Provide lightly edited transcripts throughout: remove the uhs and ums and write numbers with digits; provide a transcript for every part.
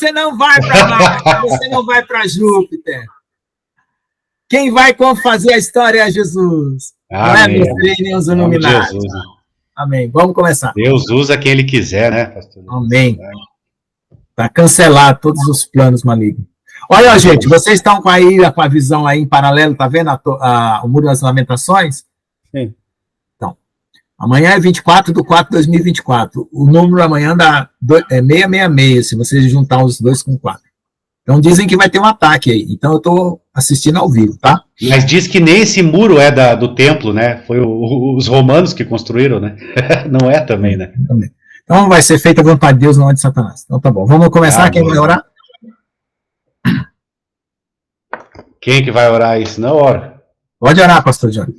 você não vai para Marte, você não vai para Júpiter. Quem vai fazer a história é Jesus. Amém. Não é você nem os iluminados. Amém. Vamos começar. Deus usa quem Ele quiser, né, pastor? Amém. Está cancelado todos os planos malignos. Olha, gente, vocês estão com a visão aí em paralelo, tá vendo o Muro das Lamentações? Sim. Então, amanhã é 24/4/2024. O número amanhã é 666, se vocês juntar os dois com 4. Então dizem que vai ter um ataque aí. Então eu estou assistindo ao vivo, tá? Mas diz que nem esse muro é do templo, né? Foi os romanos que construíram, né? Não é também, né? Então vai ser feita a vontade de Deus, não é de Satanás. Então tá bom. Vamos começar. Quem vai orar? Quem que vai orar isso? Não ora. Pode orar, pastor Johnny.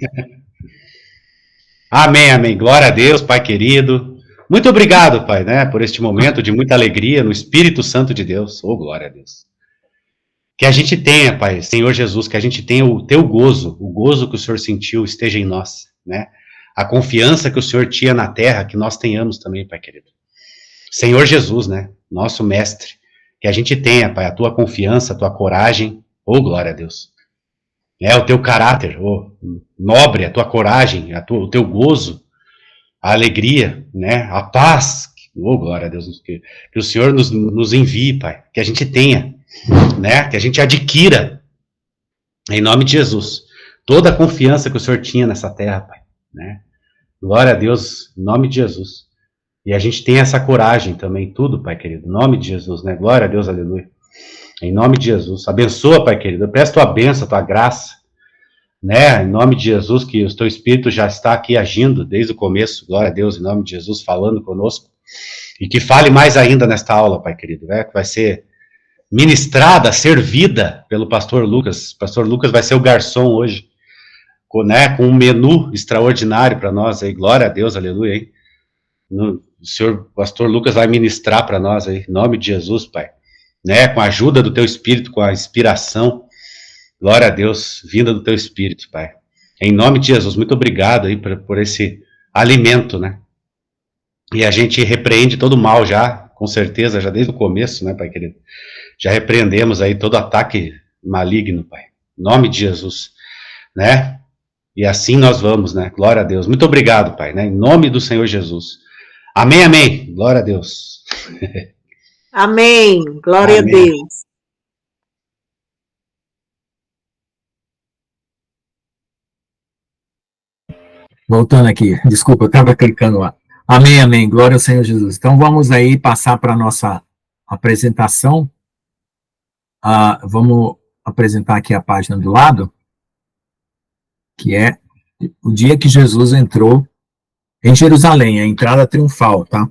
Amém, amém. Glória a Deus, Pai querido. Muito obrigado, Pai, né, por este momento de muita alegria no Espírito Santo de Deus. Oh, glória a Deus. Que a gente tenha, Pai, Senhor Jesus, que a gente tenha o teu gozo, o gozo que o Senhor sentiu esteja em nós, né? A confiança que o Senhor tinha na terra, que nós tenhamos também, Pai querido. Senhor Jesus, né, nosso mestre, que a gente tenha, Pai, a tua confiança, a tua coragem. Oh, glória a Deus. O teu caráter, oh, nobre, a tua coragem, o teu gozo, a alegria, né, a paz. Oh, glória a Deus, que o Senhor nos envie, Pai, que a gente tenha, né, que a gente adquira, em nome de Jesus, toda a confiança que o Senhor tinha nessa terra, Pai, né, glória a Deus, em nome de Jesus, e a gente tem essa coragem também, tudo, Pai querido, em nome de Jesus, né, glória a Deus, aleluia, em nome de Jesus, abençoa, Pai querido, eu peço tua bênção, tua graça, né, em nome de Jesus, que o teu Espírito já está aqui agindo desde o começo, glória a Deus, em nome de Jesus, falando conosco, e que fale mais ainda nesta aula, Pai querido, né, que vai ser ministrada, servida pelo pastor Lucas. O pastor Lucas vai ser o garçom hoje, com um menu extraordinário para nós aí, glória a Deus, aleluia, hein? O senhor pastor Lucas vai ministrar para nós aí, em nome de Jesus, Pai, né, com a ajuda do teu Espírito, com a inspiração, glória a Deus, vinda do teu Espírito, Pai, em nome de Jesus, muito obrigado aí por esse alimento, né, e a gente repreende todo o mal já, com certeza, já desde o começo, né, Pai querido, já repreendemos aí todo ataque maligno, Pai, em nome de Jesus, né, e assim nós vamos, né, glória a Deus, muito obrigado, Pai, né, em nome do Senhor Jesus, amém, amém, glória a Deus. Amém, glória amém. A Deus. Voltando aqui, desculpa, eu estava clicando lá. Amém, amém, glória ao Senhor Jesus. Então vamos aí passar para a nossa apresentação. Vamos apresentar aqui a página do lado, que é o dia que Jesus entrou em Jerusalém, a entrada triunfal, tá?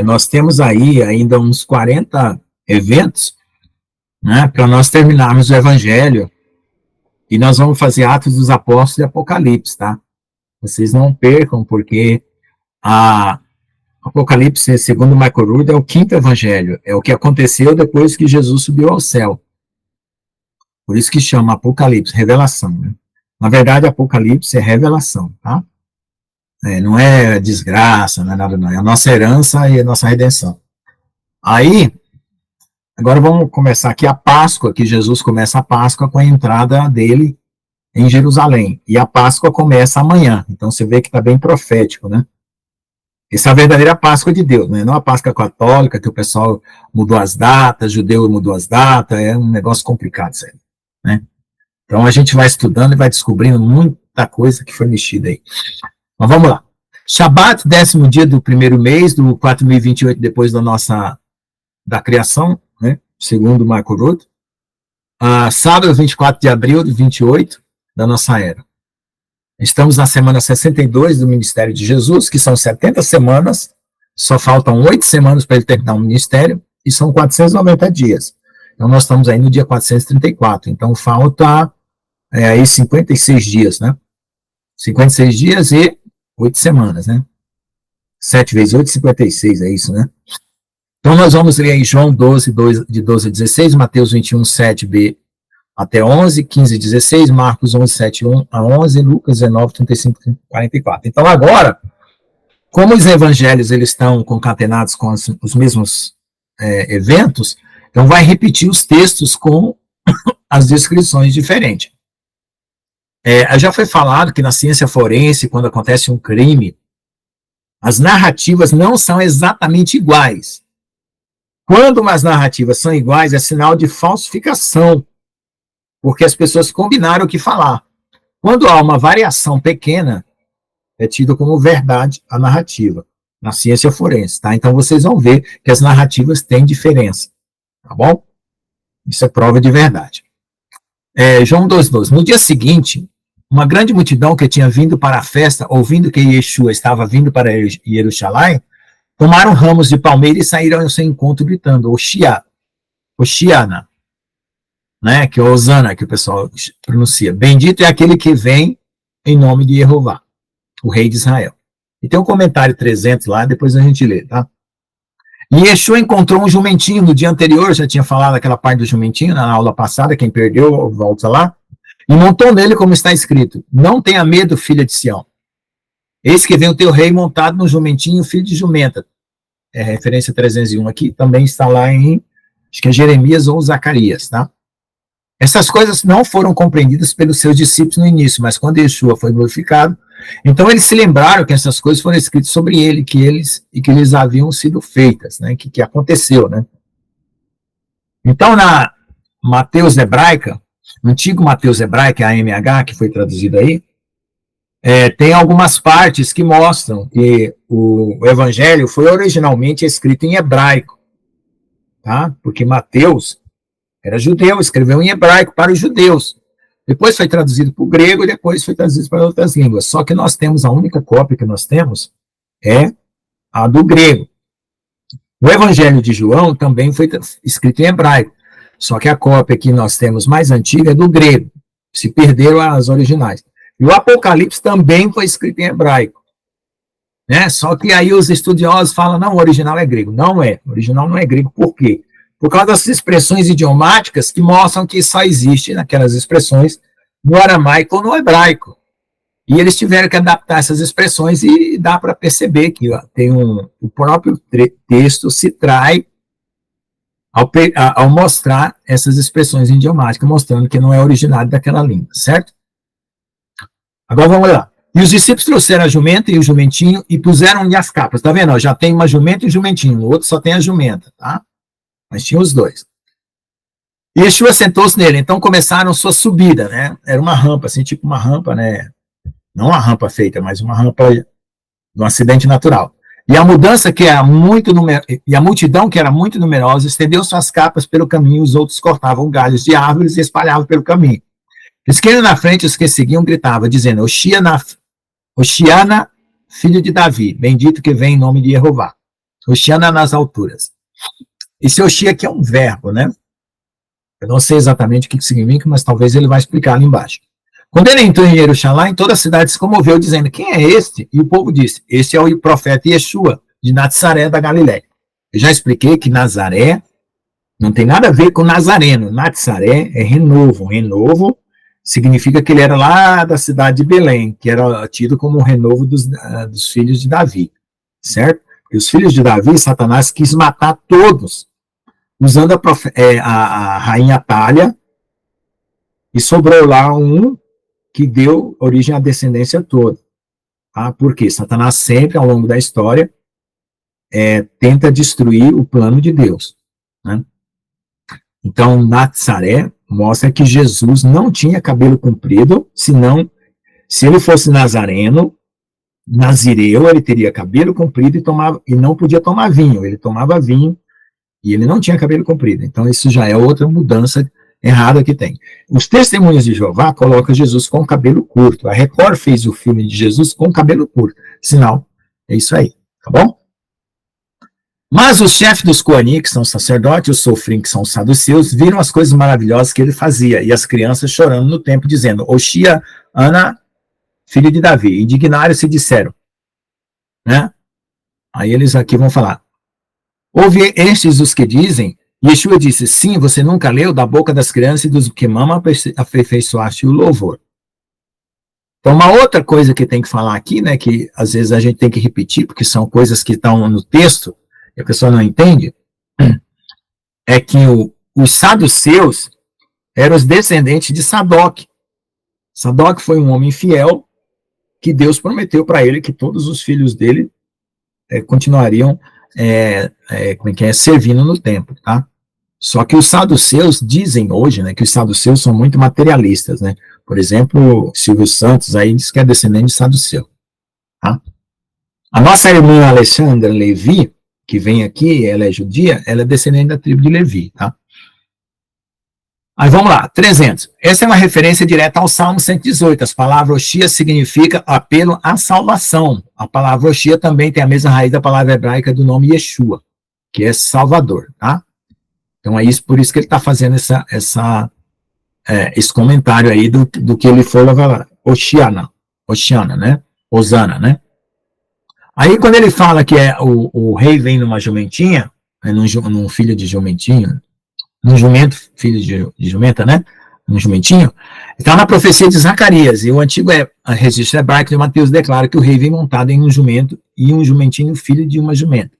Nós temos aí ainda uns 40 eventos, né, para nós terminarmos o Evangelho, e nós vamos fazer Atos dos Apóstolos e Apocalipse, tá? Vocês não percam, porque a Apocalipse, segundo Michael Rood, é o 5º Evangelho, é o que aconteceu depois que Jesus subiu ao céu. Por isso que chama Apocalipse, revelação, né? Na verdade, Apocalipse é revelação, tá? Não é desgraça, não é nada, não. É a nossa herança e a nossa redenção. Aí, agora vamos começar aqui a Páscoa, que Jesus começa a Páscoa com a entrada dele em Jerusalém. E a Páscoa começa amanhã. Então você vê que está bem profético, né? Essa é a verdadeira Páscoa de Deus, né? Não a Páscoa católica, que o pessoal mudou as datas, judeu mudou as datas, é um negócio complicado isso aí, né? Então a gente vai estudando e vai descobrindo muita coisa que foi mexida aí. Mas vamos lá. Shabat, 10º dia do primeiro mês, do 4028 depois da criação, né? Segundo Marco Roth. Sábado, 24 de abril de 28 da nossa era. Estamos na semana 62 do ministério de Jesus, que são 70 semanas, só faltam 8 semanas para ele terminar o ministério, e são 490 dias. Então nós estamos aí no dia 434, então falta aí 56 dias, né? 56 dias e 8 semanas, né? 7 vezes 8, 56, é isso, né? Então nós vamos ler aí João 12, de 12 a 16, Mateus 21, 7b até 11, 15 a 16, Marcos 11, 7, 1 a 11, Lucas 19, 35 a 44. Então agora, como os evangelhos eles estão concatenados com os mesmos eventos, então vai repetir os textos com as descrições diferentes. Já foi falado que na ciência forense, quando acontece um crime, as narrativas não são exatamente iguais. Quando as narrativas são iguais, é sinal de falsificação, porque as pessoas combinaram o que falar. Quando há uma variação pequena, é tido como verdade a narrativa, na ciência forense, tá? Então vocês vão ver que as narrativas têm diferença, tá bom? Isso é prova de verdade. João 2,12. No dia seguinte, uma grande multidão que tinha vindo para a festa, ouvindo que Yeshua estava vindo para Jerusalém, tomaram ramos de palmeira e saíram ao seu encontro gritando, Hoshiana, né, que é Osana, que o pessoal pronuncia. Bendito é aquele que vem em nome de Jeová, o rei de Israel. E tem um comentário 300 lá, depois a gente lê, tá? E Yeshua encontrou um jumentinho no dia anterior, já tinha falado aquela parte do jumentinho na aula passada, quem perdeu, volta lá, e montou nele como está escrito, não tenha medo, filha de Sião. Eis que vem o teu rei montado no jumentinho, filho de jumenta. Referência 301 aqui, também está lá em, acho que é Jeremias ou Zacarias, tá? Essas coisas não foram compreendidas pelos seus discípulos no início, mas quando Yeshua foi glorificado, então eles se lembraram que essas coisas foram escritas sobre ele, que eles haviam sido feitas, né? Que aconteceu, né? Então, na Mateus hebraica, no antigo Mateus hebraica, a AMH, que foi traduzido aí, tem algumas partes que mostram que o evangelho foi originalmente escrito em hebraico, tá? Porque Mateus era judeu, escreveu em hebraico para os judeus. Depois foi traduzido para o grego e depois foi traduzido para outras línguas. Só que nós temos, a única cópia que nós temos é a do grego. O Evangelho de João também foi escrito em hebraico. Só que a cópia que nós temos mais antiga é do grego. Se perderam as originais. E o Apocalipse também foi escrito em hebraico. Né? Só que aí os estudiosos falam, não, o original é grego. Não é. O original não é grego. Por quê? Por causa das expressões idiomáticas que mostram que só existe naquelas expressões no aramaico ou no hebraico. E eles tiveram que adaptar essas expressões e dá para perceber que tem o próprio texto se trai ao mostrar essas expressões idiomáticas, mostrando que não é originário daquela língua, certo? Agora vamos lá. E os discípulos trouxeram a jumenta e o jumentinho e puseram-lhe as capas. Tá vendo? Já tem uma jumenta e um jumentinho, o outro só tem a jumenta, tá? Mas tinha os dois. E Yeshua sentou-se nele, então começaram sua subida, né? Era uma rampa, assim, tipo uma rampa, né? Não uma rampa feita, mas uma rampa de um acidente natural. E a mudança que era muito e a multidão que era muito numerosa estendeu suas capas pelo caminho, os outros cortavam galhos de árvores e espalhavam pelo caminho. Os que iam na frente, os que seguiam, gritavam, dizendo, Hoshiana, filho de Davi, bendito que vem em nome de Jeová. Hoshiana nas alturas. Esse Hoshia aqui é um verbo, né? Eu não sei exatamente o que significa, mas talvez ele vai explicar ali embaixo. Quando ele entrou em Jerusalém, toda a cidade se comoveu, dizendo, quem é este? E o povo disse, este é o profeta Yeshua, de Nazaré da Galiléia. Eu já expliquei que Nazaré não tem nada a ver com Nazareno. Nazaré é renovo. Renovo significa que ele era lá da cidade de Belém, que era tido como o renovo dos filhos de Davi, certo? E os filhos de Davi, Satanás quis matar todos, usando a rainha Atália, e sobrou lá um que deu origem à descendência toda. Tá? Porque Satanás sempre, ao longo da história, tenta destruir o plano de Deus. Né? Então, Nazaré mostra que Jesus não tinha cabelo comprido, senão, se ele fosse nazareno, nazireu, ele teria cabelo comprido e não podia tomar vinho. Ele tomava vinho e ele não tinha cabelo comprido. Então, isso já é outra mudança errada que tem. Os Testemunhas de Jeová colocam Jesus com cabelo curto. A Record fez o filme de Jesus com cabelo curto. Sinal, é isso aí, tá bom? Mas os chefes dos Coanim, que são sacerdotes, e os Sofrim, que são os saduceus, viram as coisas maravilhosas que ele fazia, e as crianças chorando no templo, dizendo, Oxia, Ana, filho de Davi. Indignaram-se e disseram, né? Aí eles aqui vão falar, ouve estes os que dizem, Yeshua disse, sim, você nunca leu da boca das crianças e dos que mamam aperfeiçoaste o louvor. Então, uma outra coisa que tem que falar aqui, né, que às vezes a gente tem que repetir, porque são coisas que estão no texto, e a pessoa não entende, é que os saduceus eram os descendentes de Sadoc. Sadoc foi um homem fiel que Deus prometeu para ele que todos os filhos dele continuariam servindo no templo, tá? Só que os saduceus dizem hoje, né, que os saduceus são muito materialistas, né? Por exemplo, Silvio Santos aí diz que é descendente de saduceu, tá? A nossa irmã Alexandra Levi, que vem aqui, ela é judia, ela é descendente da tribo de Levi, tá? Aí vamos lá, 300. Essa é uma referência direta ao Salmo 118. As palavras Oshia significa apelo à salvação. A palavra Oshia também tem a mesma raiz da palavra hebraica do nome Yeshua, que é Salvador, tá? Então é isso, por isso que ele está fazendo esse comentário aí do que ele for lá, Oshiana, né? Osana, né? Aí quando ele fala que o rei vem numa jumentinha, num filho de jumentinho, num jumento, filho de jumenta, né? Num jumentinho, está na profecia de Zacarias, e o antigo registro hebraico de Mateus declara que o rei vem montado em um jumento e um jumentinho, filho de uma jumenta.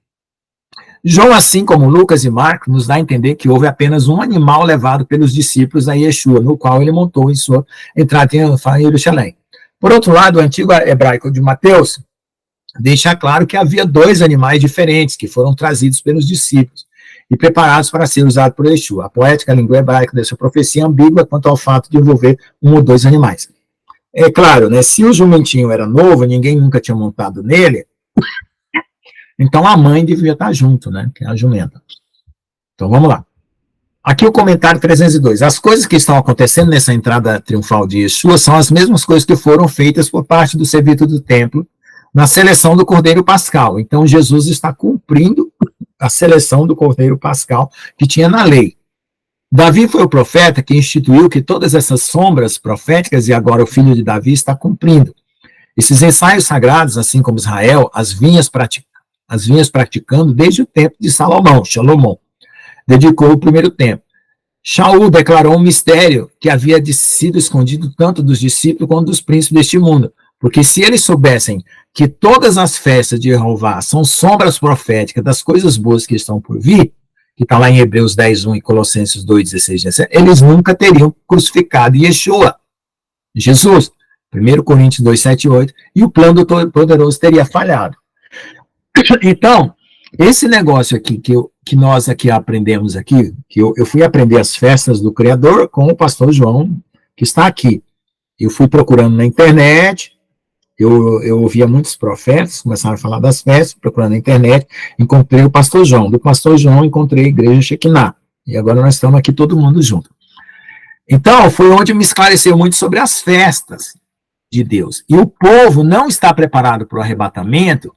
João, assim como Lucas e Marcos, nos dá a entender que houve apenas um animal levado pelos discípulos a Yeshua, no qual ele montou em sua entrada em Jerusalém. Por outro lado, o antigo hebraico de Mateus deixa claro que havia 2 animais diferentes que foram trazidos pelos discípulos e preparados para ser usados por Yeshua. A poética língua hebraica dessa profecia é ambígua quanto ao fato de envolver 1 ou 2 animais. É claro, né, se o jumentinho era novo, ninguém nunca tinha montado nele, então a mãe devia estar junto, né, que é a jumenta. Então vamos lá. Aqui o comentário 302. As coisas que estão acontecendo nessa entrada triunfal de Yeshua são as mesmas coisas que foram feitas por parte do serviço do templo na seleção do Cordeiro Pascal. Então Jesus está cumprindo a seleção do Cordeiro Pascal que tinha na lei. Davi foi o profeta que instituiu que todas essas sombras proféticas, e agora o filho de Davi está cumprindo. Esses ensaios sagrados, assim como Israel, as vinhas praticando desde o tempo de Salomão, dedicou o primeiro templo. Shaul declarou um mistério que havia sido escondido tanto dos discípulos quanto dos príncipes deste mundo, porque se eles soubessem que todas as festas de Jeová são sombras proféticas das coisas boas que estão por vir, que está lá em Hebreus 10:1 e Colossenses 2:16, 17, eles nunca teriam crucificado Yeshua, Jesus, 1 Coríntios 2:7-8, e o plano do Todo-Poderoso teria falhado. Então, esse negócio aqui que nós aqui aprendemos aqui, que eu fui aprender as festas do Criador com o pastor João, que está aqui. Eu fui procurando na internet, eu ouvia muitos profetas, começaram a falar das festas, procurando na internet, encontrei o pastor João. Do pastor João, encontrei a igreja Shekinah. E agora nós estamos aqui todo mundo junto. Então, foi onde me esclareceu muito sobre as festas de Deus. E o povo não está preparado para o arrebatamento,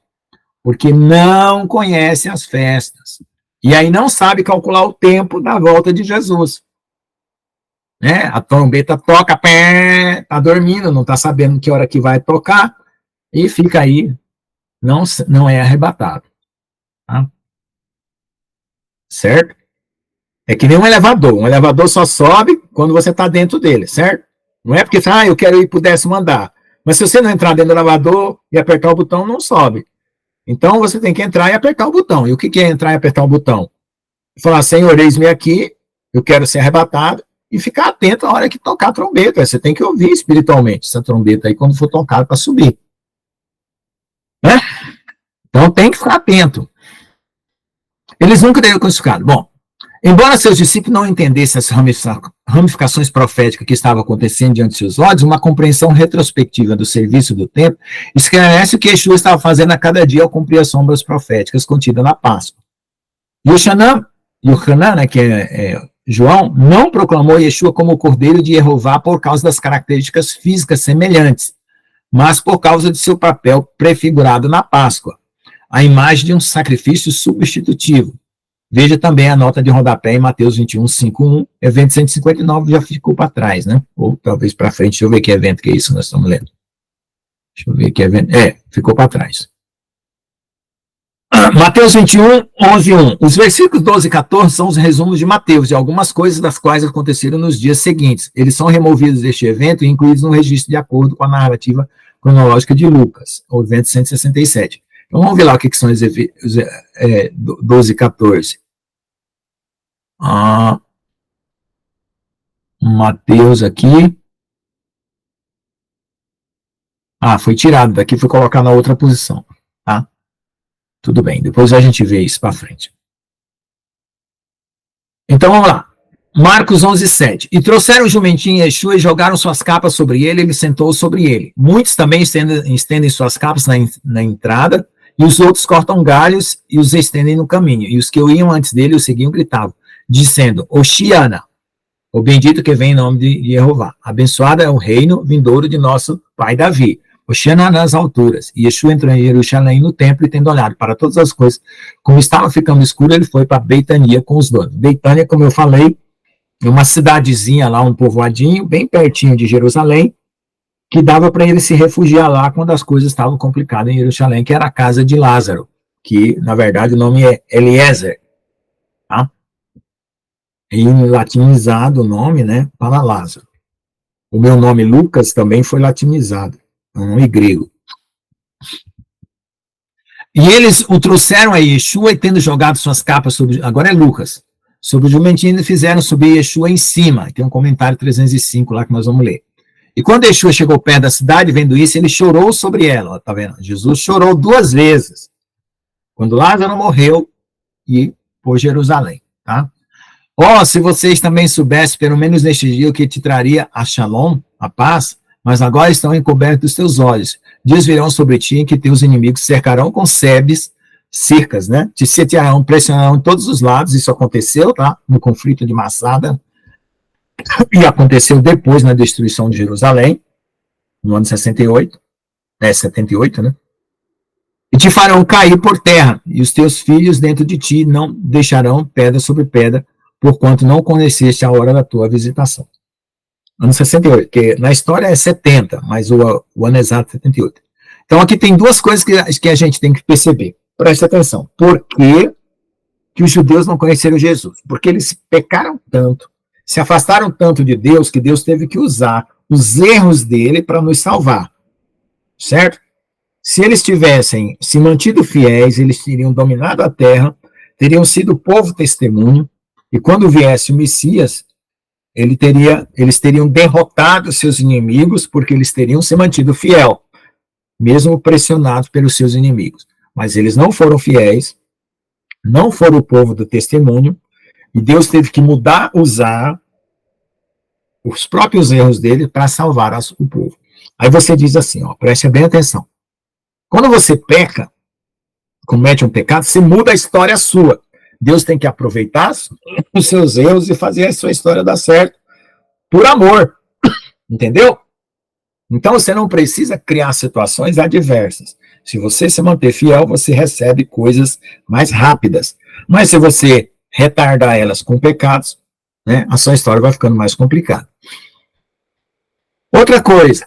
porque não conhece as festas. E aí não sabe calcular o tempo da volta de Jesus. Né? A trombeta toca, está dormindo, não está sabendo que hora que vai tocar, e fica aí, não é arrebatado. Tá? Certo? É que nem um elevador só sobe quando você está dentro dele, certo? Não é porque, eu quero ir para o 10º andar, mas se você não entrar dentro do elevador e apertar o botão, não sobe. Então você tem que entrar e apertar o botão. E o que é entrar e apertar o botão? Falar, Senhor, eis-me aqui, eu quero ser arrebatado, e ficar atento na hora que tocar a trombeta. Você tem que ouvir espiritualmente essa trombeta aí quando for tocada para subir. Né? Então tem que ficar atento. Eles nunca teriam crucificado. Bom, embora seus discípulos não entendessem as ramificações proféticas que estavam acontecendo diante de seus olhos, uma compreensão retrospectiva do serviço do templo esclarece o que Yeshua estava fazendo a cada dia ao cumprir as sombras proféticas contidas na Páscoa. Yohanan, né, que é João, não proclamou Yeshua como o Cordeiro de Jeová por causa das características físicas semelhantes, mas por causa de seu papel prefigurado na Páscoa, a imagem de um sacrifício substitutivo. Veja também a nota de rodapé em Mateus 21:5-1, evento 159 já ficou para trás, né? Ou talvez para frente, deixa eu ver que evento que é isso que nós estamos lendo. Deixa eu ver que evento. Ficou para trás. Mateus 21:11-1. Os versículos 12 e 14 são os resumos de Mateus, de algumas coisas das quais aconteceram nos dias seguintes. Eles são removidos deste evento e incluídos no registro de acordo com a narrativa cronológica de Lucas, o evento 167. Então vamos ver lá o que são os 12 e 14. Mateus aqui. Foi tirado daqui, foi colocar na outra posição, tá? Tudo bem, depois a gente vê isso para frente. Então vamos lá. Marcos 11:7. E trouxeram o jumentinho Yeshua e jogaram suas capas sobre ele, ele sentou sobre ele. Muitos também estendem suas capas na entrada, e os outros cortam galhos e os estendem no caminho. E os que iam antes dele o seguiam gritavam, dizendo, Hoshiana, o bendito que vem em nome de Jeová. Abençoado é o reino vindouro de nosso pai Davi. Hoshiana nas alturas. E Yeshua entrou em Jerusalém no templo e, tendo olhado para todas as coisas, como estava ficando escuro, ele foi para Betânia com os donos. Betânia, como eu falei, é uma cidadezinha lá, um povoadinho, bem pertinho de Jerusalém, que dava para ele se refugiar lá quando as coisas estavam complicadas em Jerusalém, que era a casa de Lázaro, que, na verdade, o nome é Eliezer, tá? E latinizado o nome, né, para Lázaro. O meu nome, Lucas, também foi latinizado. É um nome grego. E eles o trouxeram a Yeshua e, tendo jogado suas capas sobre... Agora é Lucas. Sobre o jumentinho, fizeram subir Yeshua em cima. Tem um comentário 305 lá que nós vamos ler. E quando Yeshua chegou perto da cidade, vendo isso, ele chorou sobre ela. Ó, tá vendo? Jesus chorou 2 vezes. Quando Lázaro morreu e por Jerusalém. Tá? Se vocês também soubessem, pelo menos neste dia, o que te traria a shalom, a paz, mas agora estão encobertos dos teus olhos. Dias virão sobre ti em que teus inimigos cercarão com cercas, né? Te sitiarão, pressionarão em todos os lados. Isso aconteceu, tá? No conflito de Massada. E aconteceu depois na destruição de Jerusalém, no ano 68. 78, né? E te farão cair por terra, e os teus filhos dentro de ti não deixarão pedra sobre pedra, porquanto não conheceste a hora da tua visitação. Ano 68, porque na história é 70, mas o ano exato é 78. Então aqui tem 2 coisas que a gente tem que perceber. Preste atenção. Por que os judeus não conheceram Jesus? Porque eles pecaram tanto, se afastaram tanto de Deus, que Deus teve que usar os erros dele para nos salvar. Certo? Se eles tivessem se mantido fiéis, eles teriam dominado a terra, teriam sido povo testemunho, e quando viesse o Messias, eles teriam derrotado seus inimigos, porque eles teriam se mantido fiel, mesmo pressionados pelos seus inimigos. Mas eles não foram fiéis, não foram o povo do testemunho, e Deus teve que usar os próprios erros dele para salvar o povo. Aí você diz assim, preste bem atenção. Quando você peca, comete um pecado, você muda a história sua. Deus tem que aproveitar os seus erros e fazer a sua história dar certo, por amor. Entendeu? Então você não precisa criar situações adversas. Se você se manter fiel, você recebe coisas mais rápidas. Mas se você retardar elas com pecados, né, a sua história vai ficando mais complicada. Outra coisa,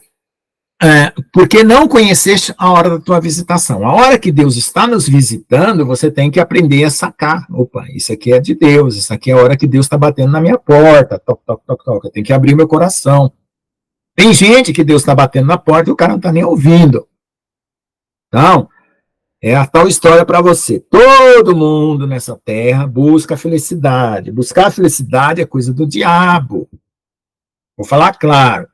porque não conheceste a hora da tua visitação. A hora que Deus está nos visitando, você tem que aprender a sacar. Opa, isso aqui é de Deus, isso aqui é a hora que Deus está batendo na minha porta. Toc, toc, toc, toc. Eu tenho que abrir meu coração. Tem gente que Deus está batendo na porta e o cara não está nem ouvindo. Então, é a tal história para você. Todo mundo nessa terra busca a felicidade. Buscar a felicidade é coisa do diabo. Vou falar claro.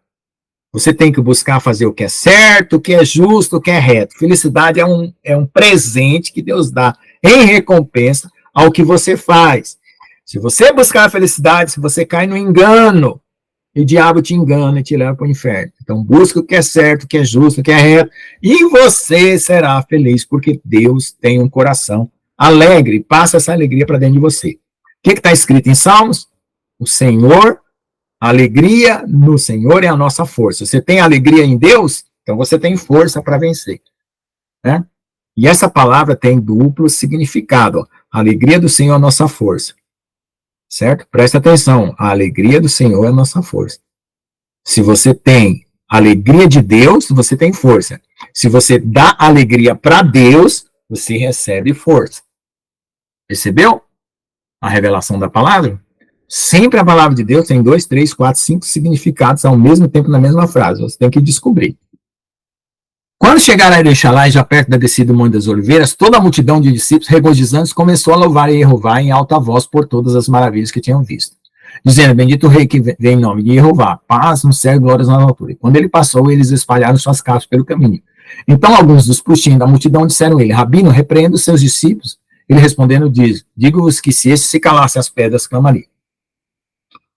Você tem que buscar fazer o que é certo, o que é justo, o que é reto. Felicidade é um presente que Deus dá em recompensa ao que você faz. Se você buscar a felicidade, se você cai no engano, o diabo te engana e te leva para o inferno. Então, busca o que é certo, o que é justo, o que é reto, e você será feliz, porque Deus tem um coração alegre, passa essa alegria para dentro de você. O que está escrito em Salmos? O Senhor, a alegria no Senhor é a nossa força. Você tem alegria em Deus, então você tem força para vencer. Né? E essa palavra tem duplo significado. A alegria do Senhor é a nossa força. Certo? Presta atenção, a alegria do Senhor é a nossa força. Se você tem alegria de Deus, você tem força. Se você dá alegria para Deus, você recebe força. Percebeu a revelação da palavra? Sempre a palavra de Deus tem 2, 3, 4, 5 significados ao mesmo tempo na mesma frase. Você tem que descobrir. Quando chegaram a Erechalaí, já perto da descida do Monte das Oliveiras, toda a multidão de discípulos regozijantes começou a louvar e Jeová em alta voz por todas as maravilhas que tinham visto, dizendo: bendito o rei que vem em nome de Jeová, paz no céu e glórias na altura. E quando ele passou, eles espalharam suas capas pelo caminho. Então alguns dos puxinhos da multidão disseram a ele: Rabino, repreenda os seus discípulos. Ele respondendo diz: digo-vos que se esses se calassem, as pedras clamariam.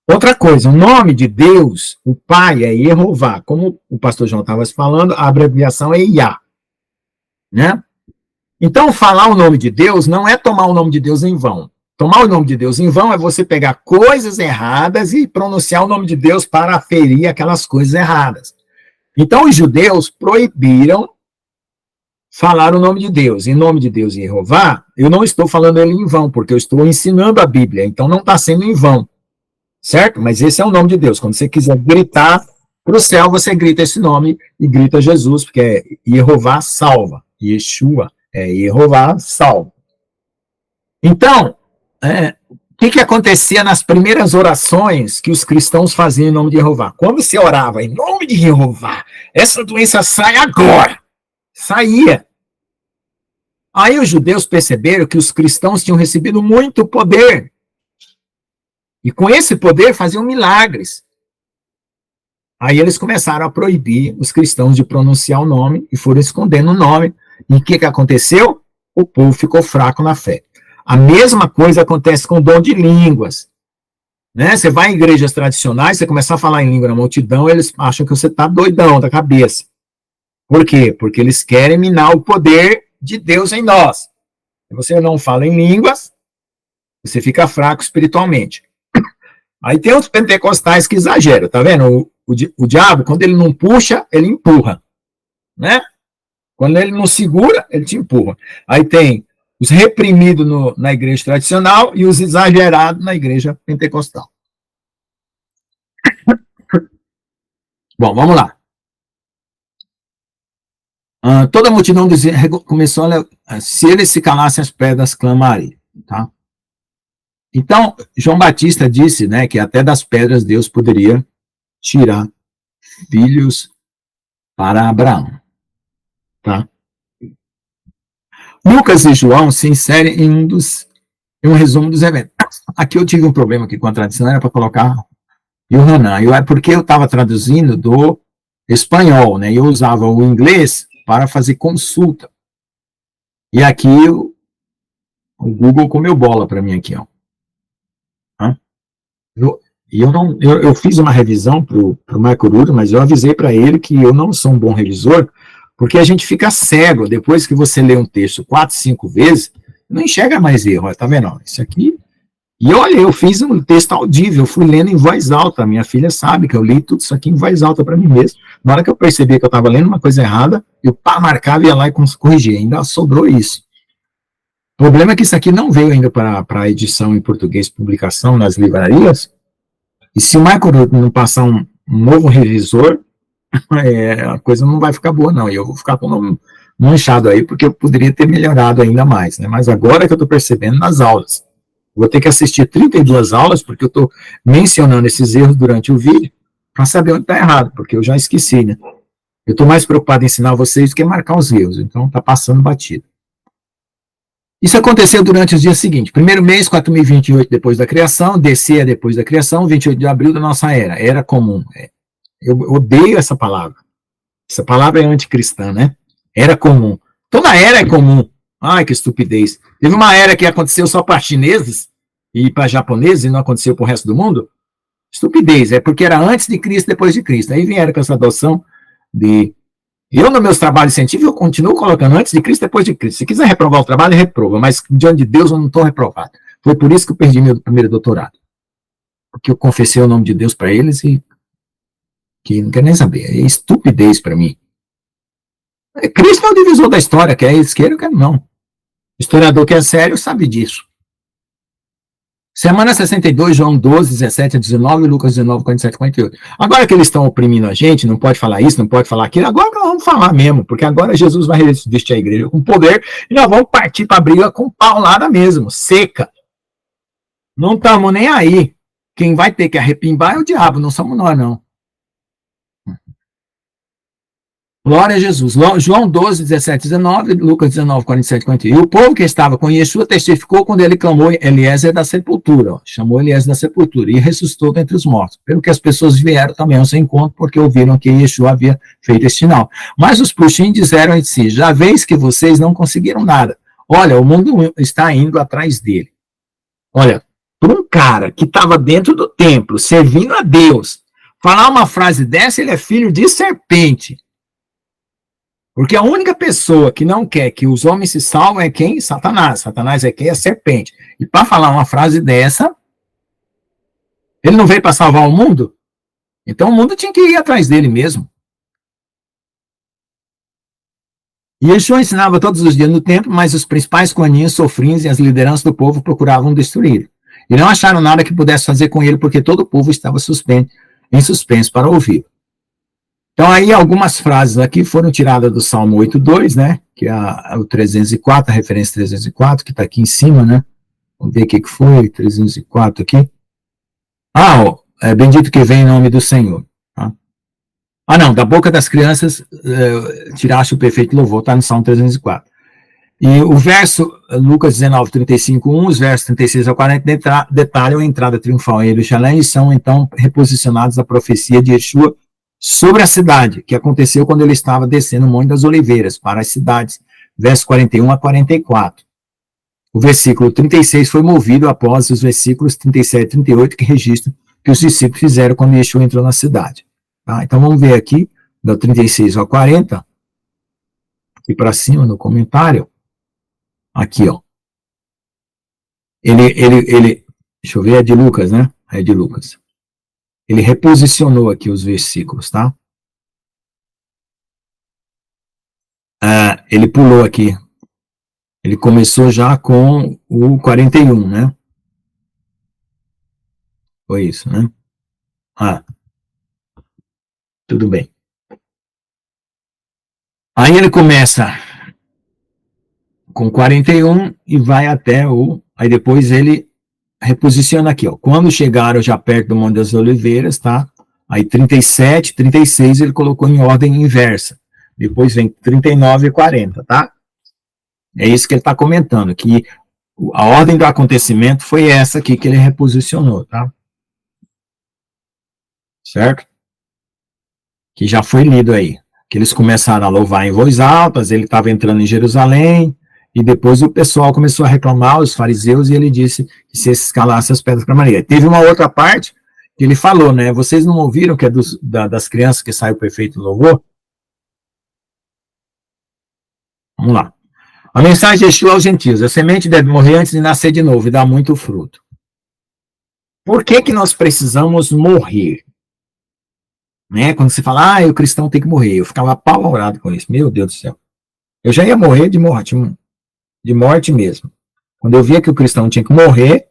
Outra coisa, o nome de Deus, o Pai, é Jeová. Como o pastor João estava falando, a abreviação é Iá. Né? Então, falar o nome de Deus não é tomar o nome de Deus em vão. Tomar o nome de Deus em vão é você pegar coisas erradas e pronunciar o nome de Deus para ferir aquelas coisas erradas. Então, os judeus proibiram falar o nome de Deus. Em nome de Deus e Jeová, eu não estou falando ele em vão, porque eu estou ensinando a Bíblia. Então, não está sendo em vão. Certo? Mas esse é o nome de Deus. Quando você quiser gritar para o céu, você grita esse nome e grita Jesus, porque é Jeová salva. Yeshua é Jeová salva. Então, o que acontecia nas primeiras orações que os cristãos faziam em nome de Jeová? Quando você orava em nome de Jeová, essa doença sai agora. Saía. Aí os judeus perceberam que os cristãos tinham recebido muito poder. E com esse poder faziam milagres. Aí eles começaram a proibir os cristãos de pronunciar o nome e foram escondendo o nome. E o que aconteceu? O povo ficou fraco na fé. A mesma coisa acontece com o dom de línguas. Né? Você vai em igrejas tradicionais, você começa a falar em língua na multidão, eles acham que você está doidão da cabeça. Por quê? Porque eles querem minar o poder de Deus em nós. Se você não fala em línguas, você fica fraco espiritualmente. Aí tem os pentecostais que exageram, tá vendo? O diabo, quando ele não puxa, ele empurra, né? Quando ele não segura, ele te empurra. Aí tem os reprimidos na igreja tradicional e os exagerados na igreja pentecostal. Bom, vamos lá. Toda a multidão começou a... Se eles se calassem, as pedras clamariam, tá? Então, João Batista disse, né, que até das pedras Deus poderia tirar filhos para Abraão. Tá? Lucas e João se inserem em um resumo dos eventos. Aqui eu tive um problema aqui com a tradução, era para colocar Yohanan. É porque eu estava traduzindo do espanhol, né? Eu usava o inglês para fazer consulta. E aqui o Google comeu bola para mim aqui, ó. Eu fiz uma revisão para o Marco Rubio, mas eu avisei para ele que eu não sou um bom revisor, porque a gente fica cego, depois que você lê um texto 4, 5 vezes, não enxerga mais erro, tá vendo? Isso aqui, e olha, eu fiz um texto audível, eu fui lendo em voz alta, minha filha sabe que eu li tudo isso aqui em voz alta para mim mesmo, na hora que eu percebi que eu estava lendo uma coisa errada, eu marcava, ia lá e corrigia, ainda sobrou isso. O problema é que isso aqui não veio ainda para a edição em português, publicação nas livrarias, e se o Marco não passar um novo revisor, a coisa não vai ficar boa, não. E eu vou ficar com um manchado aí, porque eu poderia ter melhorado ainda mais, né? Mas agora que eu estou percebendo nas aulas. Vou ter que assistir 32 aulas, porque eu estou mencionando esses erros durante o vídeo, para saber onde está errado, porque eu já esqueci, né? Eu estou mais preocupado em ensinar vocês do que marcar os erros, então está passando batido. Isso aconteceu durante os dias seguintes. Primeiro mês, 4.028 depois da criação, DC é depois da criação, 28 de abril da nossa era. Era comum. Eu odeio essa palavra. Essa palavra é anticristã, né? Era comum. Toda era é comum. Ai, que estupidez. Teve uma era que aconteceu só para chineses e para japoneses e não aconteceu para o resto do mundo? Estupidez. É porque era antes de Cristo, depois de Cristo. Aí vieram com essa adoção de... Eu, nos meus trabalhos científicos, eu continuo colocando antes de Cristo, depois de Cristo. Se quiser reprovar o trabalho, reprova. Mas, diante de Deus, eu não estou reprovado. Foi por isso que eu perdi meu primeiro doutorado. Porque eu confessei o nome de Deus para eles e que não quer nem saber. É estupidez para mim. Cristo é o divisor da história, quer eles queiram, quer não. Historiador que é sério sabe disso. Semana 62, João 12, 17 a 19, Lucas 19, 47 a 48. Agora que eles estão oprimindo a gente, não pode falar isso, não pode falar aquilo, agora nós vamos falar mesmo, porque agora Jesus vai revestir a igreja com poder e nós vamos partir para a briga com paulada mesmo, seca. Não estamos nem aí. Quem vai ter que arrepimbar é o diabo, não somos nós, não. Glória a Jesus. João 12, 17, 19, Lucas 19, 47, 41. E o povo que estava com Yeshua testificou quando ele clamou Eliezer da sepultura. Ó, chamou Eliezer da sepultura e ressuscitou dentre os mortos. Pelo que as pessoas vieram também ao seu encontro, porque ouviram que Yeshua havia feito esse sinal. Mas os puxim disseram entre si, já vês que vocês não conseguiram nada. Olha, o mundo está indo atrás dele. Olha, para um cara que estava dentro do templo, servindo a Deus, falar uma frase dessa, ele é filho de serpente. Porque a única pessoa que não quer que os homens se salvem é quem? Satanás. Satanás é quem? É a serpente. E para falar uma frase dessa, ele não veio para salvar o mundo? Então o mundo tinha que ir atrás dele mesmo. E Yeshua ensinava todos os dias no templo, mas os principais coaninhos, sofrinhos e as lideranças do povo procuravam destruí-lo. E não acharam nada que pudesse fazer com ele, porque todo o povo estava em suspenso para ouvir. Então, aí, algumas frases aqui foram tiradas do Salmo 8.2, né, que é o 304, a referência 304, que está aqui em cima, né, vamos ver o que foi, 304 aqui. Bendito que vem em nome do Senhor. Tá? Não, da boca das crianças, tiraste o perfeito louvor, está no Salmo 304. E o verso, Lucas 19, 35, 1, os versos 36 a 40, detalham a entrada triunfal em Jerusalém e são, então, reposicionados a profecia de Yeshua sobre a cidade, que aconteceu quando ele estava descendo o Monte das Oliveiras, para as cidades, versos 41 a 44. O versículo 36 foi movido após os versículos 37 e 38, que registram que os discípulos fizeram quando Yeshua entrou na cidade. Tá? Então vamos ver aqui, do 36 ao 40, aqui para cima no comentário, aqui, ó. Deixa eu ver, é de Lucas, né? É de Lucas. Ele reposicionou aqui os versículos, tá? Ele pulou aqui. Ele começou já com o 41, né? Foi isso, né? Tudo bem. Aí ele começa com 41 e vai até o... Aí depois ele reposiciona aqui, ó. Quando chegaram já perto do Monte das Oliveiras, tá? Aí 37, 36 ele colocou em ordem inversa. Depois vem 39 e 40, tá? É isso que ele está comentando, que a ordem do acontecimento foi essa aqui que ele reposicionou, tá? Certo? Que já foi lido aí. Que eles começaram a louvar em voz alta, ele estava entrando em Jerusalém, e depois o pessoal começou a reclamar, os fariseus, e ele disse que se escalasse as pedras para Maria. Teve uma outra parte que ele falou, né? Vocês não ouviram que é das crianças que sai o perfeito louvor? Vamos lá. A mensagem de Yeshua aos gentios: a semente deve morrer antes de nascer de novo e dar muito fruto. Por que nós precisamos morrer? Né? Quando você fala, o cristão tem que morrer, eu ficava apavorado com isso. Meu Deus do céu. Eu já ia morrer de morte mesmo. Quando eu via que o cristão tinha que morrer,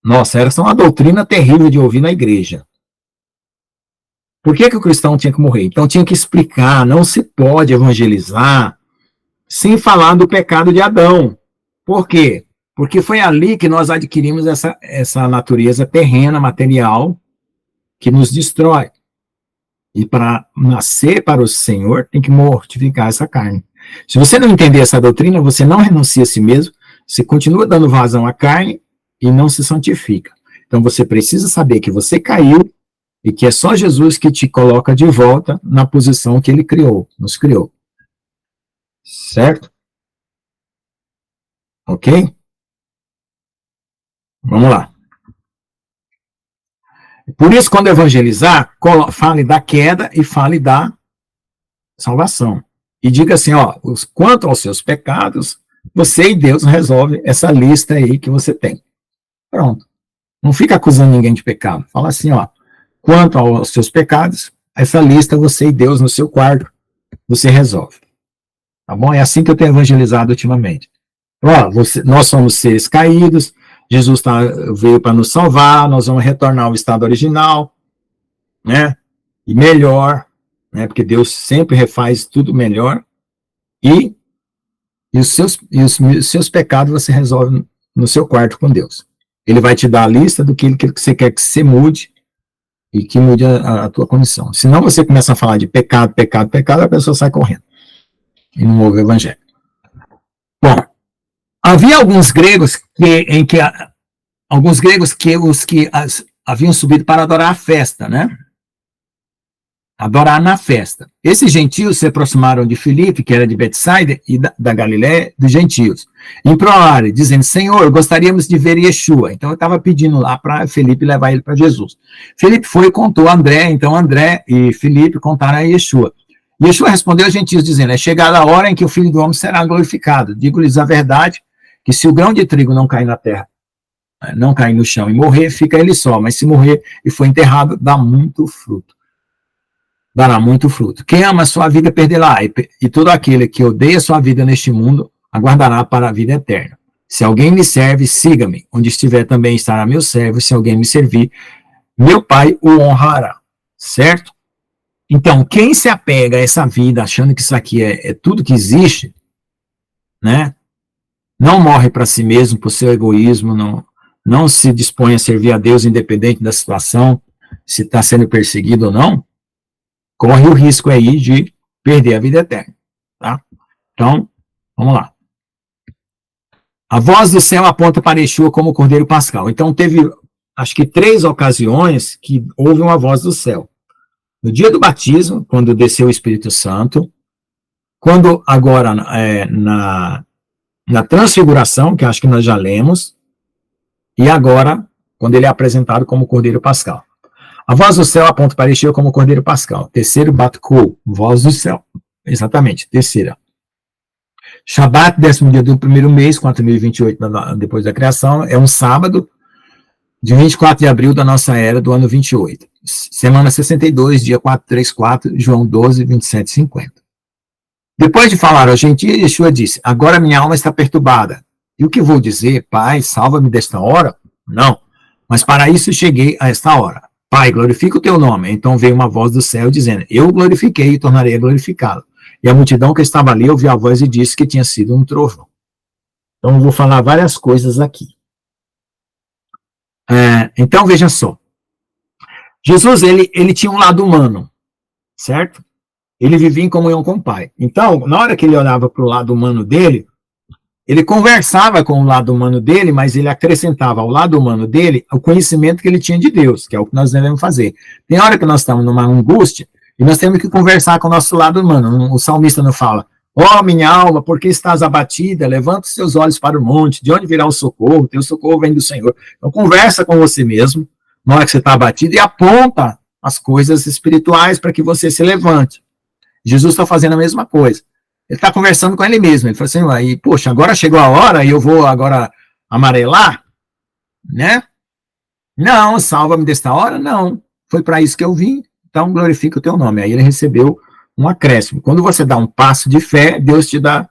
nossa, era só uma doutrina terrível de ouvir na igreja. Por que o cristão tinha que morrer? Então tinha que explicar, não se pode evangelizar sem falar do pecado de Adão. Por quê? Porque foi ali que nós adquirimos essa natureza terrena, material, que nos destrói. E para nascer para o Senhor, tem que mortificar essa carne. Se você não entender essa doutrina, você não renuncia a si mesmo, você continua dando vazão à carne e não se santifica. Então você precisa saber que você caiu e que é só Jesus que te coloca de volta na posição que ele criou, nos criou. Certo? Ok? Vamos lá. Por isso, quando evangelizar, fale da queda e fale da salvação. E diga assim, quanto aos seus pecados, você e Deus resolve essa lista aí que você tem. Pronto. Não fica acusando ninguém de pecado. Fala assim, quanto aos seus pecados, essa lista você e Deus no seu quarto, você resolve. Tá bom? É assim que eu tenho evangelizado ultimamente. Nós somos seres caídos, Jesus veio para nos salvar, nós vamos retornar ao estado original, né? E melhor, né? Porque Deus sempre refaz tudo melhor. E os seus pecados você resolve no seu quarto com Deus. Ele vai te dar a lista do que você quer que você mude, e que mude a tua condição. Senão você começa a falar de pecado, pecado, pecado, a pessoa sai correndo e não ouve o evangelho. Bom, havia alguns gregos que haviam subido para adorar a festa, né? Adorar na festa. Esses gentios se aproximaram de Filipe, que era de Betsaida e da Galiléia, dos gentios, imploraram, dizendo: Senhor, gostaríamos de ver Yeshua. Então eu estava pedindo lá para Filipe levar ele para Jesus. Filipe foi e contou a André, então André e Filipe contaram a Yeshua. Yeshua respondeu aos gentios, dizendo: é chegada a hora em que o Filho do Homem será glorificado. Digo-lhes a verdade, que se o grão de trigo não cair na terra, não cair no chão e morrer, fica ele só, mas se morrer e for enterrado, dá muito fruto. Dará muito fruto. Quem ama a sua vida, perdê-la, e todo aquele que odeia a sua vida neste mundo, aguardará para a vida eterna. Se alguém me serve, siga-me. Onde estiver também estará meu servo. Se alguém me servir, meu Pai o honrará. Certo? Então, quem se apega a essa vida, achando que isso aqui é tudo que existe, né? Não morre para si mesmo, por seu egoísmo, não se dispõe a servir a Deus independente da situação, se está sendo perseguido ou não, corre o risco aí de perder a vida eterna, tá? Então, vamos lá. A voz do céu aponta para Yeshua como o Cordeiro Pascal. Então, teve, acho que 3 ocasiões que houve uma voz do céu. No dia do batismo, quando desceu o Espírito Santo, quando agora na transfiguração, que acho que nós já lemos, e agora, quando ele é apresentado como Cordeiro Pascal. A voz do céu aponta para Yeshua como Cordeiro Pascal. Terceiro, Batkou, voz do céu. Exatamente, terceira. Shabat, 10º dia do primeiro mês, 4028 depois da criação, é um sábado, de 24 de abril da nossa era, do ano 28. Semana 62, dia 434, João 12, 27 e 50. Depois de falar aos gentios, Yeshua disse: agora minha alma está perturbada. E o que vou dizer? Pai, salva-me desta hora? Não, mas para isso cheguei a esta hora. Pai, glorifica o teu nome. Então veio uma voz do céu dizendo: eu glorifiquei e tornarei a glorificá-lo. E a multidão que estava ali ouviu a voz e disse que tinha sido um trovão. Então eu vou falar várias coisas aqui. Então veja só. Jesus, ele tinha um lado humano, certo? Ele vivia em comunhão com o Pai. Então, na hora que ele olhava para o lado humano dele, ele conversava com o lado humano dele, mas ele acrescentava ao lado humano dele o conhecimento que ele tinha de Deus, que é o que nós devemos fazer. Tem hora que nós estamos numa angústia e nós temos que conversar com o nosso lado humano. O salmista não fala: ó, minha alma, por que estás abatida? Levanta os seus olhos para o monte, de onde virá o socorro? Teu socorro vem do Senhor. Então conversa com você mesmo, na hora que você está abatido, e aponta as coisas espirituais para que você se levante. Jesus está fazendo a mesma coisa. Ele está conversando com ele mesmo. Ele falou assim: poxa, agora chegou a hora e eu vou agora amarelar? Né? Não, salva-me desta hora? Não. Foi para isso que eu vim, então glorifica o teu nome. Aí ele recebeu um acréscimo. Quando você dá um passo de fé, Deus te dá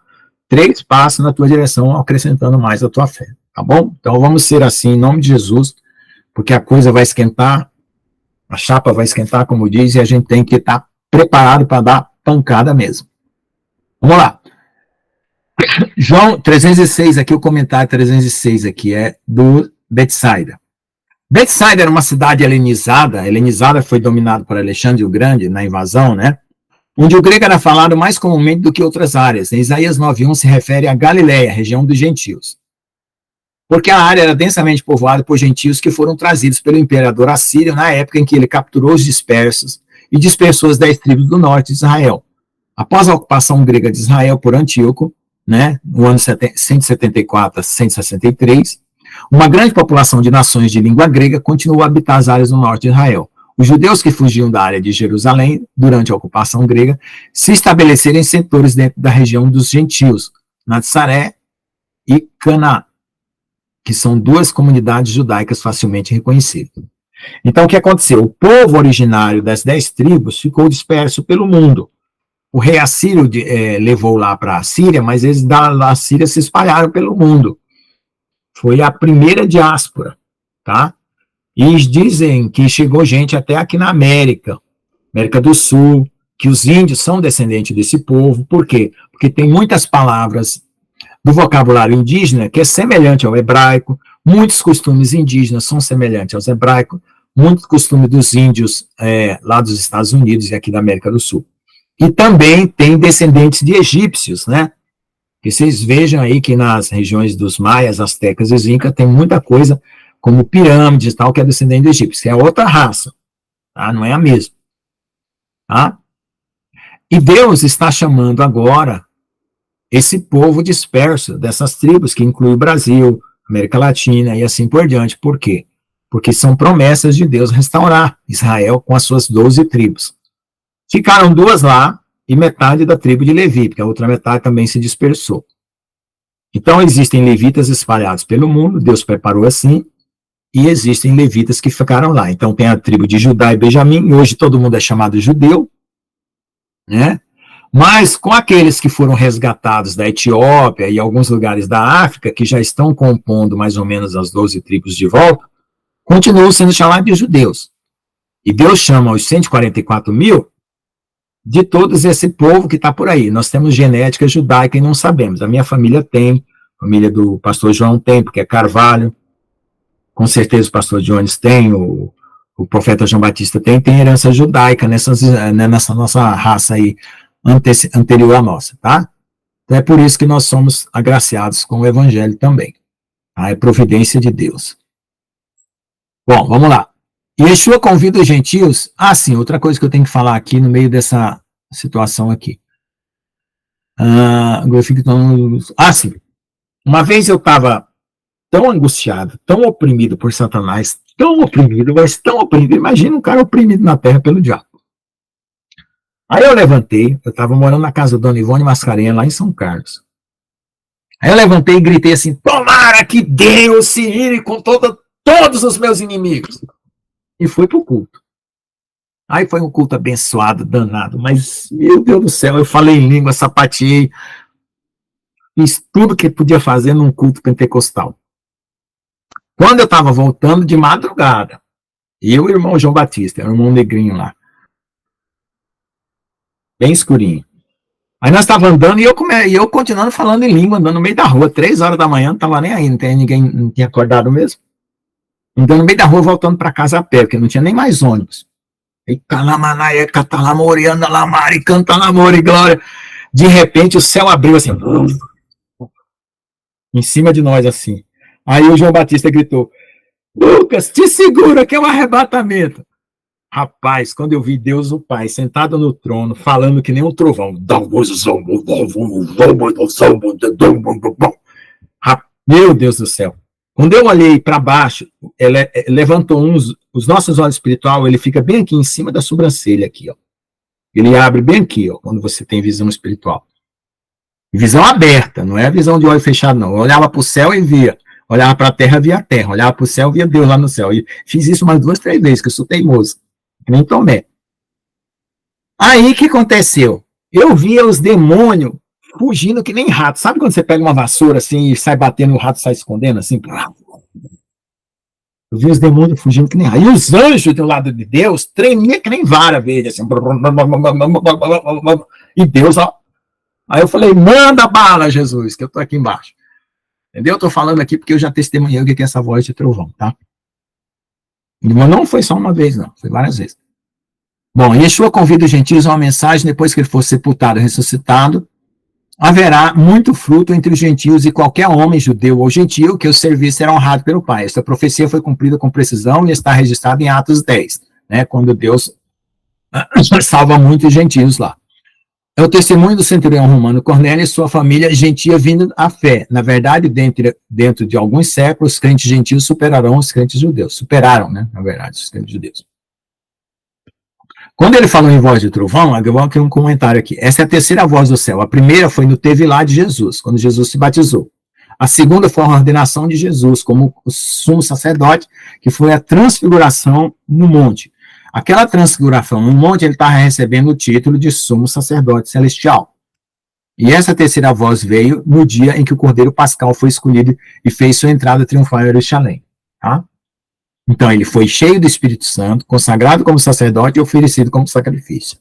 3 passos na tua direção, acrescentando mais a tua fé. Tá bom? Então vamos ser assim, em nome de Jesus, porque a coisa vai esquentar, a chapa vai esquentar, como diz, e a gente tem que estar preparado para dar pancada mesmo. Vamos lá. João 306, aqui o comentário 306 aqui é do Betsaida. Betsaida era uma cidade helenizada. Helenizada foi dominada por Alexandre o Grande na invasão, né? Onde o grego era falado mais comumente do que outras áreas. Em Isaías 9:1 se refere a Galiléia, região dos gentios. Porque a área era densamente povoada por gentios que foram trazidos pelo imperador assírio na época em que ele capturou os dispersos e dispersou as 10 tribos do norte de Israel. Após a ocupação grega de Israel por Antíoco, né, no ano 174 a 163, uma grande população de nações de língua grega continuou a habitar as áreas do norte de Israel. Os judeus que fugiam da área de Jerusalém durante a ocupação grega se estabeleceram em setores dentro da região dos gentios, Nazaré e Canaã, que são 2 comunidades judaicas facilmente reconhecíveis. Então, o que aconteceu? O povo originário das 10 tribos ficou disperso pelo mundo. O rei assírio levou lá para a Síria, mas eles da Síria se espalharam pelo mundo. Foi a primeira diáspora, tá? E dizem que chegou gente até aqui na América do Sul, que os índios são descendentes desse povo. Por quê? Porque tem muitas palavras do vocabulário indígena que é semelhante ao hebraico, muitos costumes indígenas são semelhantes aos hebraicos, muito costume dos índios lá dos Estados Unidos e aqui da América do Sul. E também tem descendentes de egípcios, né? Que vocês vejam aí que nas regiões dos maias, astecas e incas tem muita coisa, como pirâmides e tal, que é descendente de egípcios, que é outra raça, tá? Não é a mesma. Tá? E Deus está chamando agora esse povo disperso dessas tribos, que inclui o Brasil, América Latina e assim por diante. Por quê? Porque são promessas de Deus restaurar Israel com as suas 12 tribos. Ficaram 2 lá e metade da tribo de Levi, porque a outra metade também se dispersou. Então existem levitas espalhados pelo mundo, Deus preparou assim, e existem levitas que ficaram lá. Então tem a tribo de Judá e Benjamim, e hoje todo mundo é chamado judeu, né? Mas com aqueles que foram resgatados da Etiópia e alguns lugares da África, que já estão compondo mais ou menos as 12 tribos de volta, continuam sendo chamados de judeus. E Deus chama os 144 mil de todos esse povo que está por aí. Nós temos genética judaica e não sabemos. A minha família tem, a família do pastor João tem, porque é Carvalho, com certeza o pastor Jones tem, o profeta João Batista tem herança judaica nessa nossa raça aí, anterior à nossa, tá? Então é por isso que nós somos agraciados com o evangelho também. Tá? É providência de Deus. Bom, vamos lá. Yeshua convida os gentios. Sim, outra coisa que eu tenho que falar aqui no meio dessa situação aqui. Sim. Uma vez eu estava tão angustiado, tão oprimido por Satanás, tão oprimido, mas tão oprimido. Imagina um cara oprimido na terra pelo diabo. Aí eu levantei, eu estava morando na casa da Dona Ivone Mascarenhas, lá em São Carlos. Aí eu levantei e gritei assim: tomara que Deus se ire com todos os meus inimigos. E fui pro culto. Aí foi um culto abençoado, danado, mas, meu Deus do céu, eu falei em língua, sapateei, fiz tudo que podia fazer num culto pentecostal. Quando eu estava voltando de madrugada, eu e o irmão João Batista, o irmão negrinho lá, bem escurinho. Aí nós estávamos andando e eu continuando falando em língua, andando no meio da rua, 3 horas da manhã, não estava nem aí, não tinha acordado mesmo. Andando no meio da rua, voltando para casa a pé, porque não tinha nem mais ônibus. E calamanaia, catalamori, andalamari, cantalamori, glória. De repente o céu abriu assim, em cima de nós assim. Aí o João Batista gritou: Lucas, te segura que é um arrebatamento. Rapaz, quando eu vi Deus o Pai sentado no trono, falando que nem um trovão, meu Deus do céu. Quando eu olhei para baixo, ele levantou os nossos olhos espirituais, ele fica bem aqui em cima da sobrancelha aqui, ó. Ele abre bem aqui, ó, quando você tem visão espiritual. Visão aberta, não é visão de olho fechado, não. Eu olhava para o céu e via. Olhava para a terra, via a terra. Olhava para o céu, via Deus lá no céu. E fiz isso umas 2, 3 vezes, que eu sou teimoso. Que nem Tomé. Aí, o que aconteceu? Eu via os demônios fugindo que nem rato. Sabe quando você pega uma vassoura assim e sai batendo, o rato sai escondendo assim? Eu vi os demônios fugindo que nem rato. E os anjos do lado de Deus tremiam que nem vara verde, assim. E Deus, ó. Aí eu falei: manda bala, Jesus, que eu tô aqui embaixo. Entendeu? Eu tô falando aqui porque eu já testemunhei o que é essa voz de trovão, tá? Mas não foi só uma vez, não. Foi várias vezes. Bom, Yeshua convida os gentios a uma mensagem: depois que ele for sepultado e ressuscitado, haverá muito fruto entre os gentios e qualquer homem, judeu ou gentio, que o serviço será honrado pelo Pai. Esta profecia foi cumprida com precisão e está registrada em Atos 10, né, quando Deus salva muitos gentios lá. É o testemunho do centurião romano Cornélio e sua família gentia vindo à fé. Na verdade, dentro de alguns séculos, os crentes gentios superarão os crentes judeus. Superaram, né, na verdade, os crentes judeus. Quando ele falou em voz de trovão, eu vou aqui um comentário aqui. Essa é a terceira voz do céu. A primeira foi no Tevilá de Jesus, quando Jesus se batizou. A segunda foi a ordenação de Jesus como o sumo sacerdote, que foi a transfiguração no monte. Aquela transfiguração no monte, ele estava recebendo o título de sumo sacerdote celestial. E essa terceira voz veio no dia em que o Cordeiro Pascal foi escolhido e fez sua entrada triunfal em Jerusalém. Tá? Então, ele foi cheio do Espírito Santo, consagrado como sacerdote e oferecido como sacrifício.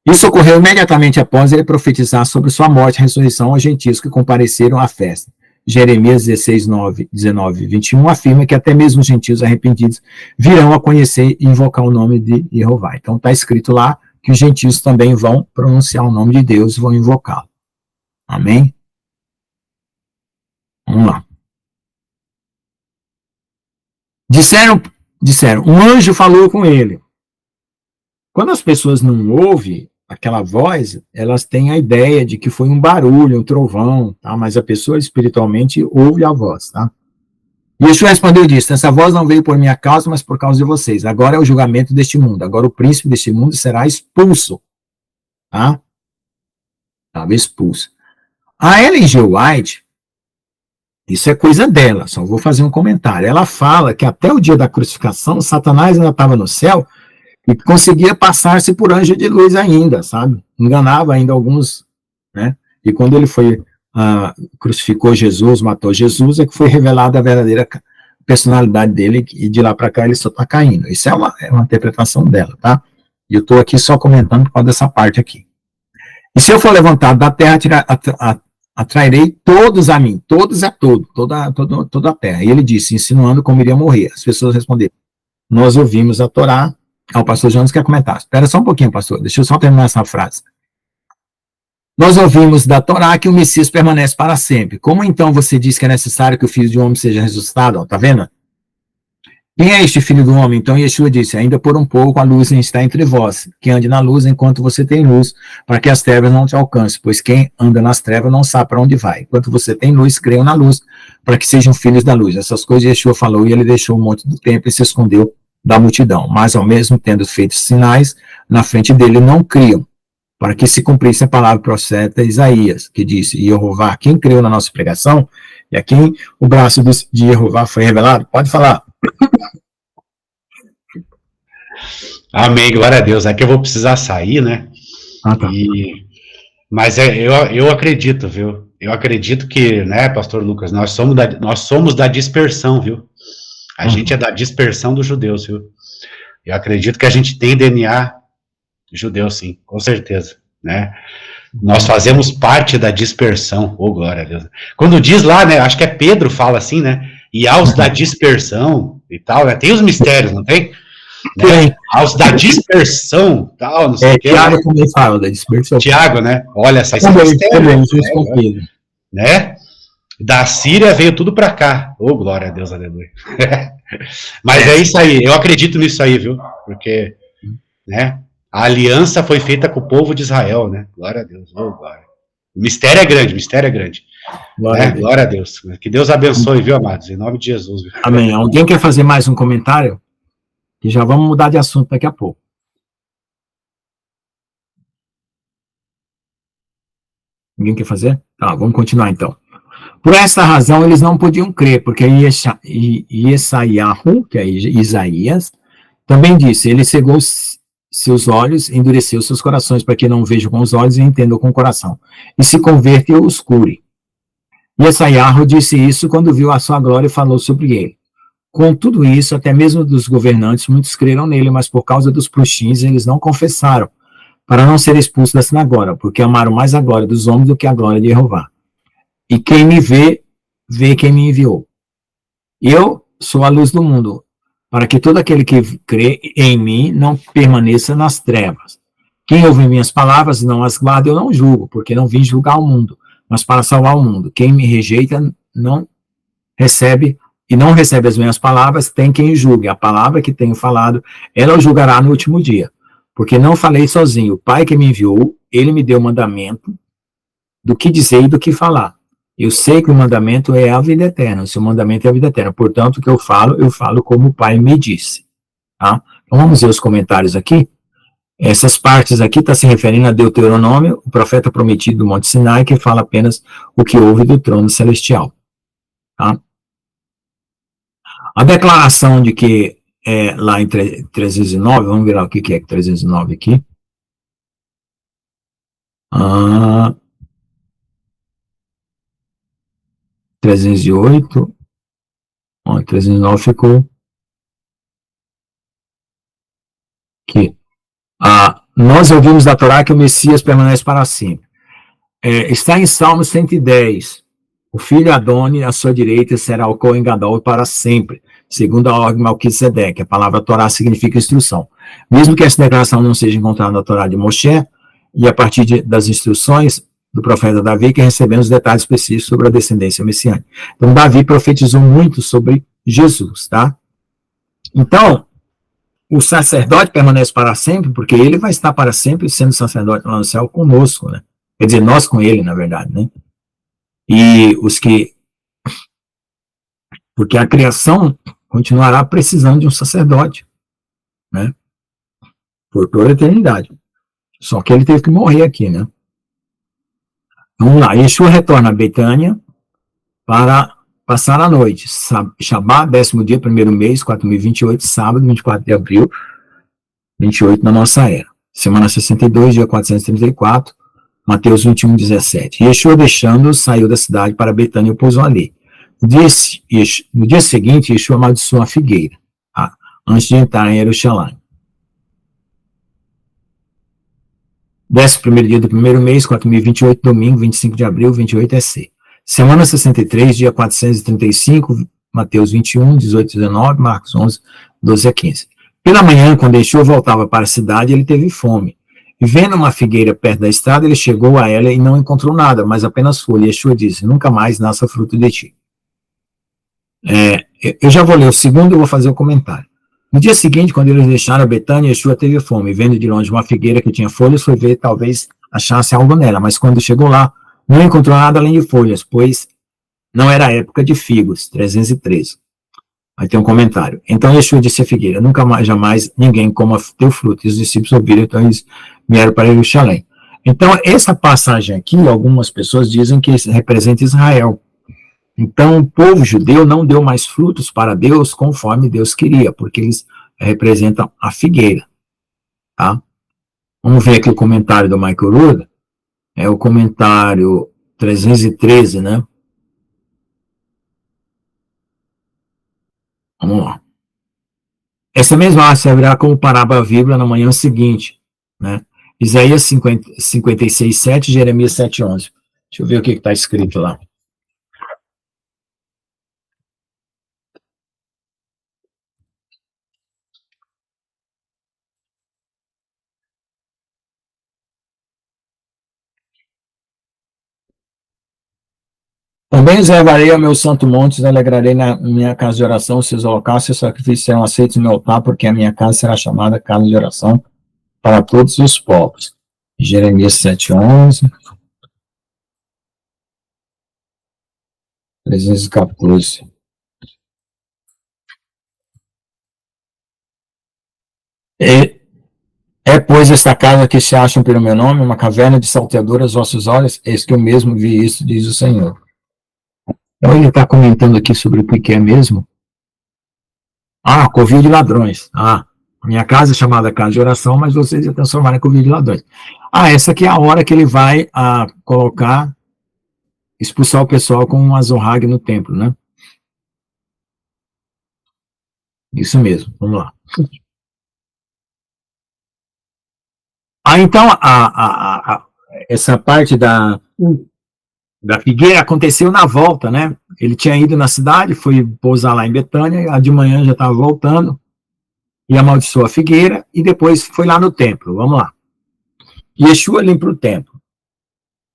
Isso ocorreu imediatamente após ele profetizar sobre sua morte e ressurreição aos gentios que compareceram à festa. Jeremias 16, 9, 19 e 21 afirma que até mesmo os gentios arrependidos virão a conhecer e invocar o nome de Jeová. Então está escrito lá que os gentios também vão pronunciar o nome de Deus e vão invocá-lo. Amém? Vamos lá. Disseram, um anjo falou com ele. Quando as pessoas não ouvem aquela voz, elas têm a ideia de que foi um barulho, um trovão, tá? Mas a pessoa espiritualmente ouve a voz, tá? E Yeshua respondeu e disse: essa voz não veio por minha causa, mas por causa de vocês. Agora é o julgamento deste mundo. Agora o príncipe deste mundo será expulso, tá? Estava expulso. A Ellen G. White, isso é coisa dela, só vou fazer um comentário. Ela fala que até o dia da crucificação, Satanás ainda estava no céu e conseguia passar-se por anjo de luz ainda, sabe? Enganava ainda alguns, né? E quando ele foi, crucificou Jesus, matou Jesus, é que foi revelada a verdadeira personalidade dele, e de lá para cá ele só está caindo. Isso é uma interpretação dela, tá? E eu estou aqui só comentando por causa dessa parte aqui. E se eu for levantado da terra, atrairei todos a mim, todos a toda a terra. E ele disse, insinuando como iria morrer. As pessoas responderam, nós ouvimos a Torá. O pastor Jonas quer comentar. Espera só um pouquinho, pastor, deixa eu só terminar essa frase. Nós ouvimos da Torá que o Messias permanece para sempre. Como então você diz que é necessário que o Filho do Homem seja ressuscitado? Ó, tá vendo? Quem é este Filho do Homem? Então Yeshua disse, ainda por um pouco a luz está entre vós, que ande na luz enquanto você tem luz, para que as trevas não te alcancem, pois quem anda nas trevas não sabe para onde vai. Enquanto você tem luz, creiam na luz, para que sejam filhos da luz. Essas coisas Yeshua falou, e ele deixou um monte do templo e se escondeu da multidão. Mas ao mesmo tendo feito sinais, na frente dele não criam, para que se cumprisse a palavra do profeta Isaías, que disse, Jeová, quem creu na nossa pregação, e a quem o braço de Jeová foi revelado? Pode falar. Amém, glória a Deus. Aqui eu vou precisar sair, né? Tá. Mas eu acredito, viu? Eu acredito que, né, pastor Lucas, nós somos da dispersão, viu? A gente é da dispersão dos judeus, viu? Eu acredito que a gente tem DNA judeu, sim, com certeza, né? Nós fazemos parte da dispersão, oh, glória a Deus. Quando diz lá, né, acho que é Pedro fala assim, né? E aos da dispersão e tal, né? Tem os mistérios, não tem? Né? Aos da dispersão, tal, não sei o que. Tiago também fala da dispersão. Tiago, né? Olha, essa mistério, né? Da Síria veio tudo para cá. Oh, glória a Deus, aleluia. Mas é isso aí, eu acredito nisso aí, viu? Porque, né? A aliança foi feita com o povo de Israel, né? Glória a Deus, oh, glória. O mistério é grande, Glória, né? Glória a Deus. Que Deus abençoe, viu, amados? Em nome de Jesus. Viu? Amém. Alguém quer fazer mais um comentário? Que já vamos mudar de assunto daqui a pouco. Ninguém quer fazer? Tá, vamos continuar então. Por essa razão, eles não podiam crer, porque Yesaiahu, que é Isaías, também disse, ele cegou seus olhos, endureceu seus corações, para que não vejam com os olhos e entendam com o coração, e se converte e os cure. Yesaiahu disse isso quando viu a sua glória e falou sobre ele. Com tudo isso, até mesmo dos governantes, muitos creram nele, mas por causa dos plushins, eles não confessaram, para não ser expulsos da sinagoga, porque amaram mais a glória dos homens do que a glória de Jeová. E quem me vê, vê quem me enviou. Eu sou a luz do mundo, para que todo aquele que crê em mim não permaneça nas trevas. Quem ouve minhas palavras e não as guarda, eu não julgo, porque não vim julgar o mundo, mas para salvar o mundo. Quem me rejeita não recebe as minhas palavras, tem quem julgue. A palavra que tenho falado, ela o julgará no último dia. Porque não falei sozinho. O Pai que me enviou, ele me deu o mandamento do que dizer e do que falar. Eu sei que o mandamento é a vida eterna. O seu mandamento é a vida eterna. Portanto, o que eu falo como o Pai me disse. Tá? Então, vamos ver os comentários aqui. Essas partes aqui estão se referindo a Deuteronômio, o profeta prometido do Monte Sinai, que fala apenas o que houve do trono celestial. Tá? A declaração de que lá em 309, vamos ver o que é 309 aqui. 308, 309 ficou aqui. Nós ouvimos da Torá que o Messias permanece para sempre. Está em Salmo 110, O filho Adoni, à sua direita, será o Cohen Gadol para sempre, segundo a ordem de Melquisedeque. A palavra Torá significa instrução. Mesmo que essa declaração não seja encontrada na Torá de Moshe, e a partir das instruções do profeta Davi, que recebemos detalhes específicos sobre a descendência messiânica. Então, Davi profetizou muito sobre Jesus, tá? Então, o sacerdote permanece para sempre, porque ele vai estar para sempre sendo sacerdote lá no céu conosco, né? Quer dizer, nós com ele, na verdade, né? E os que... Porque a criação continuará precisando de um sacerdote, né? Por toda a eternidade. Só que ele teve que morrer aqui, né? Vamos lá. Yeshua retorna a Betânia para passar a noite. Shabbat, 10º dia, primeiro mês, 4028, sábado, 24 de abril, 28 na nossa era. Semana 62, dia 434, Mateus 21, 17. Yeshua, deixando-os, saiu da cidade para Betânia e pousou ali. No dia seguinte, Yeshua amaldiçoou a figueira, tá? Antes de entrar em Jerusalém. 11º dia do primeiro mês, 4028, domingo, 25 de abril, 28 EC. Semana 63, dia 435, Mateus 21, 18 19, Marcos 11, 12 a 15. Pela manhã, quando Yeshua voltava para a cidade, ele teve fome. E vendo uma figueira perto da estrada, ele chegou a ela e não encontrou nada, mas apenas folha. Yeshua disse: nunca mais nasça fruto de ti. Eu já vou ler o segundo e vou fazer o comentário. No dia seguinte, quando eles deixaram a Betânia, Yeshua teve fome. Vendo de longe uma figueira que tinha folhas, foi ver, talvez achasse algo nela. Mas quando chegou lá, não encontrou nada além de folhas, pois não era época de figos. 313. Aí tem um comentário. Então Yeshua disse à figueira: nunca mais, jamais, ninguém coma teu fruto. E os discípulos ouviram, então eles vieram para Jerusalém. Então, essa passagem aqui, algumas pessoas dizem que representa Israel. Então, o povo judeu não deu mais frutos para Deus conforme Deus queria, porque eles representam a figueira. Tá? Vamos ver aqui o comentário do Michael Rood. É o comentário 313, né? Vamos lá. Essa mesma arte servirá como parábola vírgula na manhã seguinte, né? Isaías 56, 7, Jeremias 7, 11. Deixa eu ver o que está escrito lá. Também reservarei ao meu santo monte, alegrarei na minha casa de oração, seus holocaustos e sacrifícios serão aceitos no meu altar, porque a minha casa será chamada casa de oração para todos os povos. Jeremias 7:11, 314. Pois, esta casa que se acham pelo meu nome, uma caverna de salteadoras vossos olhos, eis que eu mesmo vi isso, diz o Senhor. Então ele está comentando aqui sobre o que é mesmo. Covil de ladrões. Minha casa é chamada casa de oração, mas vocês já transformaram em covil de ladrões. Essa aqui é a hora que ele vai expulsar o pessoal com um azorrague no templo, né? Isso mesmo, vamos lá. Então, essa parte da figueira aconteceu na volta, né? Ele tinha ido na cidade, foi pousar lá em Betânia, a de manhã já estava voltando, e amaldiçoou a figueira, e depois foi lá no templo. Vamos lá. Yeshua limpa o templo.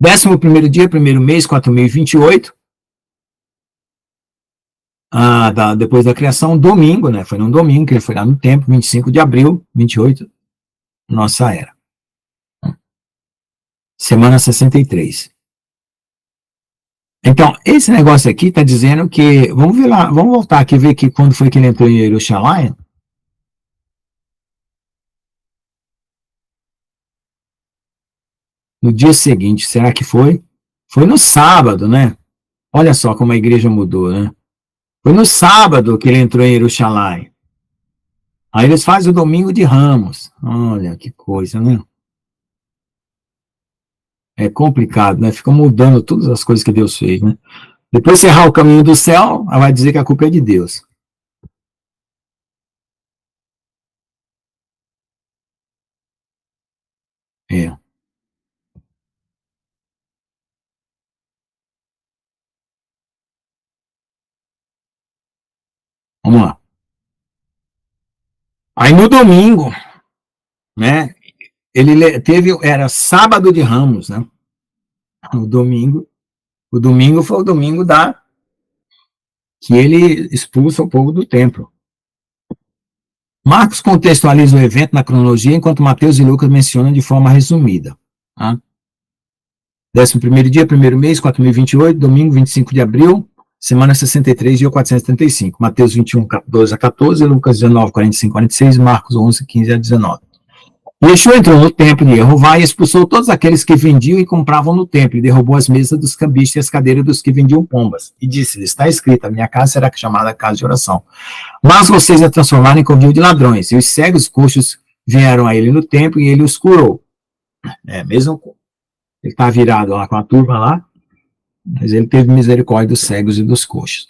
11º dia, primeiro mês, 4028, depois da criação, domingo, né? Foi num domingo que ele foi lá no templo, 25 de abril, 28, nossa era. Semana 63. Então, esse negócio aqui está dizendo que, vamos ver lá, vamos voltar aqui e ver que quando foi que ele entrou em Jerusalém. No dia seguinte, será que foi? Foi no sábado, né? Olha só como a igreja mudou, né? Foi no sábado que ele entrou em Jerusalém. Aí eles fazem o domingo de Ramos. Olha que coisa, né? É complicado, né? Fica mudando todas as coisas que Deus fez, né? Depois de errar o caminho do céu, ela vai dizer que a culpa é de Deus. É. Aí no domingo, né, era sábado de Ramos, né? O domingo foi o domingo que ele expulsa o povo do templo. Marcos contextualiza o evento na cronologia, enquanto Mateus e Lucas mencionam de forma resumida. Tá? 11º dia, primeiro mês, 4.028, domingo, 25 de abril, semana 63, dia 435. Mateus 21, 12 a 14, Lucas 19, 45 a 46, Marcos 11, 15 a 19. Yeshua entrou no templo de Jeová e expulsou todos aqueles que vendiam e compravam no templo, e derrubou as mesas dos cambistas e as cadeiras dos que vendiam pombas. E disse: está escrito, a minha casa será chamada casa de oração. Mas vocês a transformaram em covil de ladrões. E os cegos coxos vieram a ele no templo e ele os curou. Mesmo ele está virado lá com a turma lá, mas ele teve misericórdia dos cegos e dos coxos.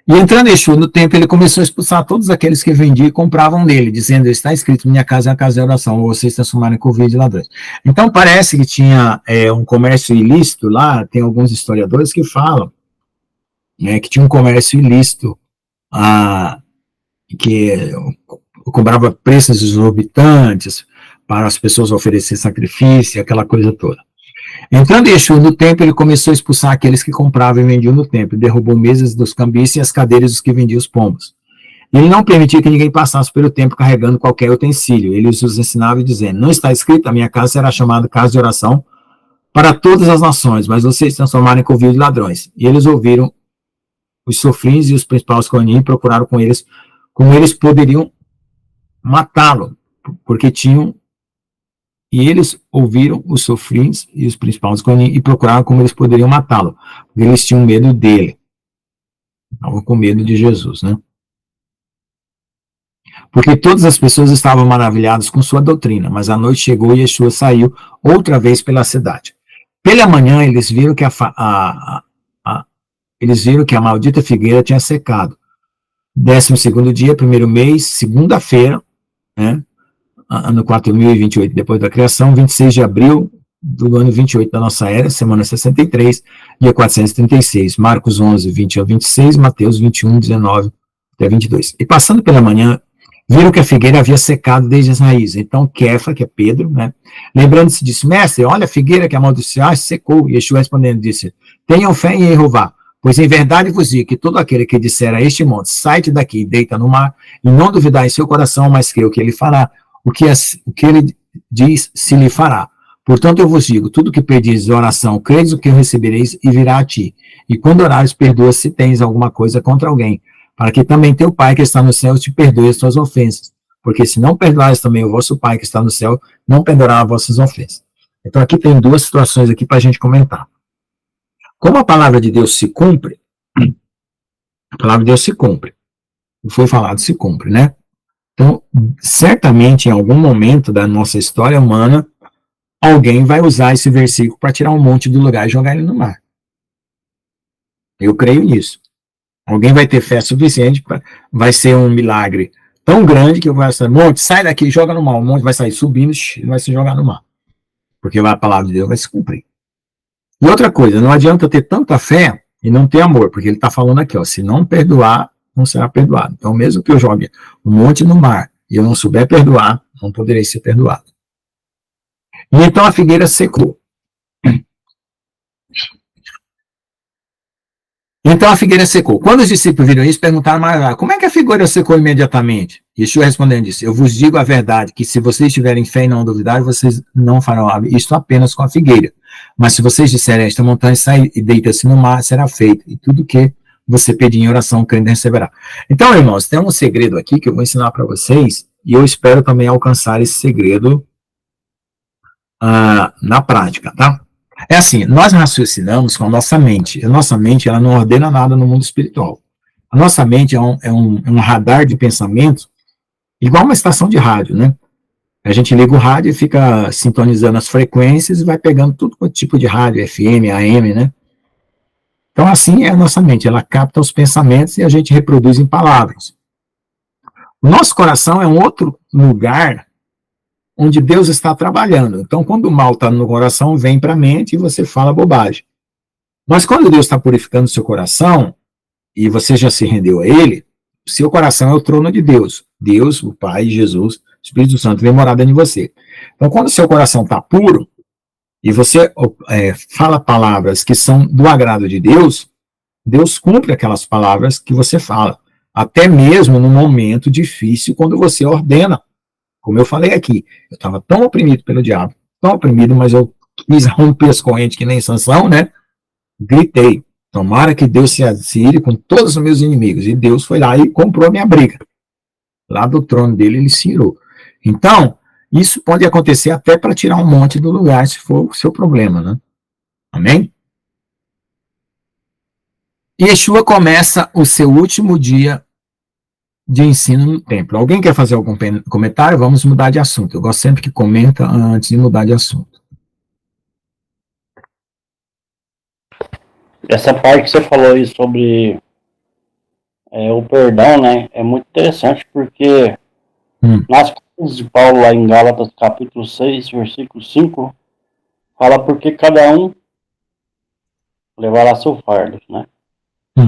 E entrando Yeshua no templo, ele começou a expulsar todos aqueles que vendiam e compravam nele, dizendo: está escrito, minha casa é a casa de oração, ou vocês transformaram em covil de ladrões. Então parece que tinha um comércio ilícito lá, tem alguns historiadores que falam, né, que tinha um comércio ilícito, que cobrava preços exorbitantes para as pessoas oferecer sacrifício, aquela coisa toda. Entrando Yeshua no templo, ele começou a expulsar aqueles que compravam e vendiam no templo, derrubou mesas dos cambistas e as cadeiras dos que vendiam os pombos. Ele não permitia que ninguém passasse pelo templo carregando qualquer utensílio. Ele os ensinava dizendo: não está escrito, a minha casa será chamada casa de oração para todas as nações, mas vocês se transformaram em covil de ladrões. E eles ouviram os sofrins e os principais coanim e procuraram com eles como eles poderiam matá-lo, porque tinham. E eles ouviram os sofrins e os principais coanim e procuraram como eles poderiam matá-lo, porque eles tinham medo dele. Estavam com medo de Jesus, né? Porque todas as pessoas estavam maravilhadas com sua doutrina, mas a noite chegou e Yeshua saiu outra vez pela cidade. Pela manhã, eles viram que a maldita figueira tinha secado. 12º dia, primeiro mês, segunda-feira, né? Ano 4028 depois da criação, 26 de abril do ano 28 da nossa era, semana 63, dia 436, Marcos 11, 20 a 26, Mateus 21, 19 até 22. E passando pela manhã, viram que a figueira havia secado desde as raízes. Então Kefa, que é Pedro, né, lembrando-se, disse: mestre, olha a figueira que amaldiçoaste secou. E Yeshua respondendo disse: tenham fé em Jeová, pois em verdade vos digo que todo aquele que disser a este monte, sai-te daqui e deita no mar, e não duvidar em seu coração, mas crê o que ele fará, o que ele diz se lhe fará. Portanto, eu vos digo, tudo que pedis de oração, credes o que recebereis e virá a ti. E quando orares, perdoa se tens alguma coisa contra alguém, para que também teu Pai que está no céu te perdoe as tuas ofensas. Porque se não perdoares também o vosso Pai que está no céu, não perdoará as vossas ofensas. Então aqui tem duas situações aqui para a gente comentar. Como a palavra de Deus se cumpre, a palavra de Deus se cumpre. O que foi falado se cumpre, né? Então, certamente, em algum momento da nossa história humana, alguém vai usar esse versículo para tirar um monte do lugar e jogar ele no mar. Eu creio nisso. Alguém vai ter fé suficiente, vai ser um milagre tão grande que vai ser: monte, sai daqui, joga no mar. O monte vai sair subindo e vai se jogar no mar. Porque a palavra de Deus vai se cumprir. E outra coisa, não adianta ter tanta fé e não ter amor, porque ele está falando aqui, ó, se não perdoar, não será perdoado. Então, mesmo que eu jogue um monte no mar e eu não souber perdoar, não poderei ser perdoado. E então a figueira secou. Então a figueira secou. Quando os discípulos viram isso, perguntaram: mas como é que a figueira secou imediatamente? Yeshua respondendo disse: eu vos digo a verdade, que se vocês tiverem fé e não duvidarem, vocês não farão isto apenas com a figueira. Mas se vocês disserem: esta montanha sai e deita-se no mar, será feito. E tudo que você pedir em oração, crendo, receberá. Então, irmãos, tem um segredo aqui que eu vou ensinar para vocês, e eu espero também alcançar esse segredo na prática, tá? É assim, nós raciocinamos com a nossa mente. A nossa mente, ela não ordena nada no mundo espiritual. A nossa mente é um radar de pensamento, igual uma estação de rádio, né? A gente liga o rádio e fica sintonizando as frequências e vai pegando tudo quanto tipo de rádio, FM, AM, né? Então, assim é a nossa mente, ela capta os pensamentos e a gente reproduz em palavras. O nosso coração é um outro lugar onde Deus está trabalhando. Então, quando o mal está no coração, vem para a mente e você fala bobagem. Mas quando Deus está purificando o seu coração, e você já se rendeu a Ele, o seu coração é o trono de Deus. Deus, o Pai, Jesus, o Espírito Santo vem morar dentro de você. Então, quando o seu coração está puro, e você fala palavras que são do agrado de Deus, Deus cumpre aquelas palavras que você fala. Até mesmo no momento difícil, quando você ordena. Como eu falei aqui, eu estava tão oprimido pelo diabo, tão oprimido, mas eu quis romper as correntes que nem Sansão, né? Gritei, tomara que Deus se ire com todos os meus inimigos. E Deus foi lá e comprou a minha briga. Lá do trono dele, ele se irou. Então, isso pode acontecer até para tirar um monte do lugar, se for o seu problema, né? Amém? E Yeshua começa o seu último dia de ensino no templo. Alguém quer fazer algum comentário? Vamos mudar de assunto. Eu gosto sempre que comenta antes de mudar de assunto. Essa parte que você falou aí sobre o perdão, né, é muito interessante, porque nas cartas de Paulo lá em Gálatas capítulo 6, versículo 5, fala porque cada um levará seu fardo, né?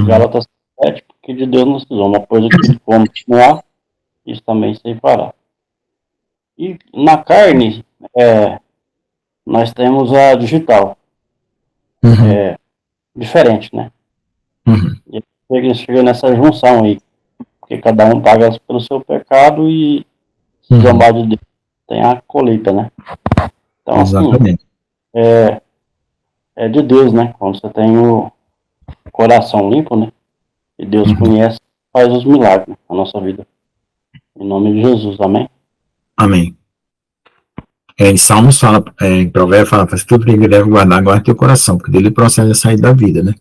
Gálatas 7, porque de Deus não se dá uma coisa que vamos continuar, isso também se fará. E na carne, nós temos a digital, diferente, né? E ele chega nessa junção aí, porque cada um paga pelo seu pecado e se zombar de Deus tem a colheita, né? Então, exatamente. Assim, é de Deus, né? Quando você tem o coração limpo, né? E Deus conhece, faz os milagres, né, na nossa vida. Em nome de Jesus, amém? Amém. Em Salmos fala, em Provérbios fala, faz tudo que deve guardar, guarda teu coração, porque dele procede a sair da vida, né?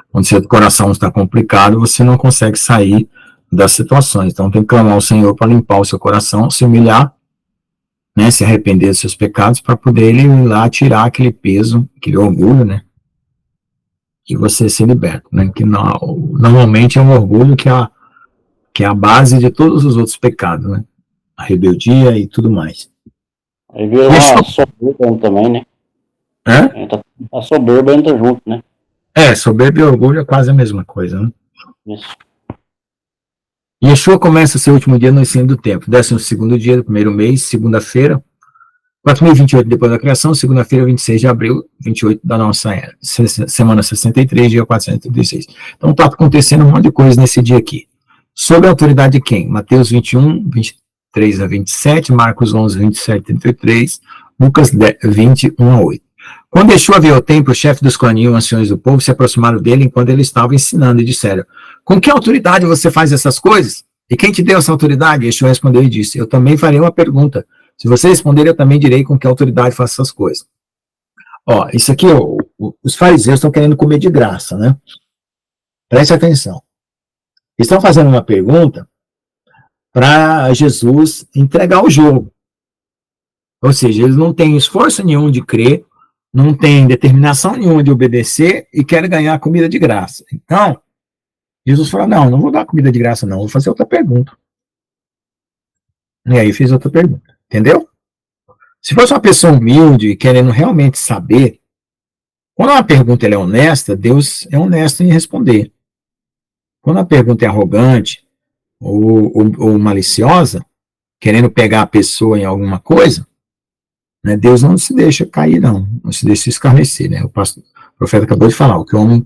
Quando seu coração está complicado, você não consegue sair das situações. Então tem que clamar ao Senhor para limpar o seu coração, se humilhar, né, se arrepender dos seus pecados, para poder ele ir lá tirar aquele peso, aquele orgulho, né? E você se liberta, né? Que normalmente é um orgulho que é a base de todos os outros pecados, né? A rebeldia e tudo mais. Aí vira uma soberba também, né? A soberba entra junto, né? Soberba e orgulho é quase a mesma coisa, né? Isso. Yeshua começa seu último dia no ensino do templo, 12º dia do primeiro mês, segunda-feira, 4028 depois da criação, segunda-feira, 26 de abril, 28 da nossa era, semana 63, dia 436. Então está acontecendo um monte de coisa nesse dia aqui. Sob a autoridade de quem? Mateus 21, 23 a 27, Marcos 11, 27 a 33, Lucas 21 a 8. Quando Yeshua veio ao templo, o chefe dos clãs e os anciões do povo se aproximaram dele enquanto ele estava ensinando e disseram: com que autoridade você faz essas coisas? E quem te deu essa autoridade? Yeshua respondeu e disse: eu também farei uma pergunta. Se você responder, eu também direi com que autoridade faço essas coisas. Isso aqui, os fariseus estão querendo comer de graça, né? Preste atenção. Eles estão fazendo uma pergunta para Jesus entregar o jogo. Ou seja, eles não têm esforço nenhum de crer, não têm determinação nenhuma de obedecer e querem ganhar comida de graça. Então, Jesus falou: não vou dar comida de graça, não, vou fazer outra pergunta. E aí fez outra pergunta. Entendeu? Se fosse uma pessoa humilde e querendo realmente saber, quando uma pergunta é honesta, Deus é honesto em responder. Quando a pergunta é arrogante ou maliciosa, querendo pegar a pessoa em alguma coisa, né, Deus não se deixa cair, não se deixa escarnecer. Né? O profeta acabou de falar: o que o homem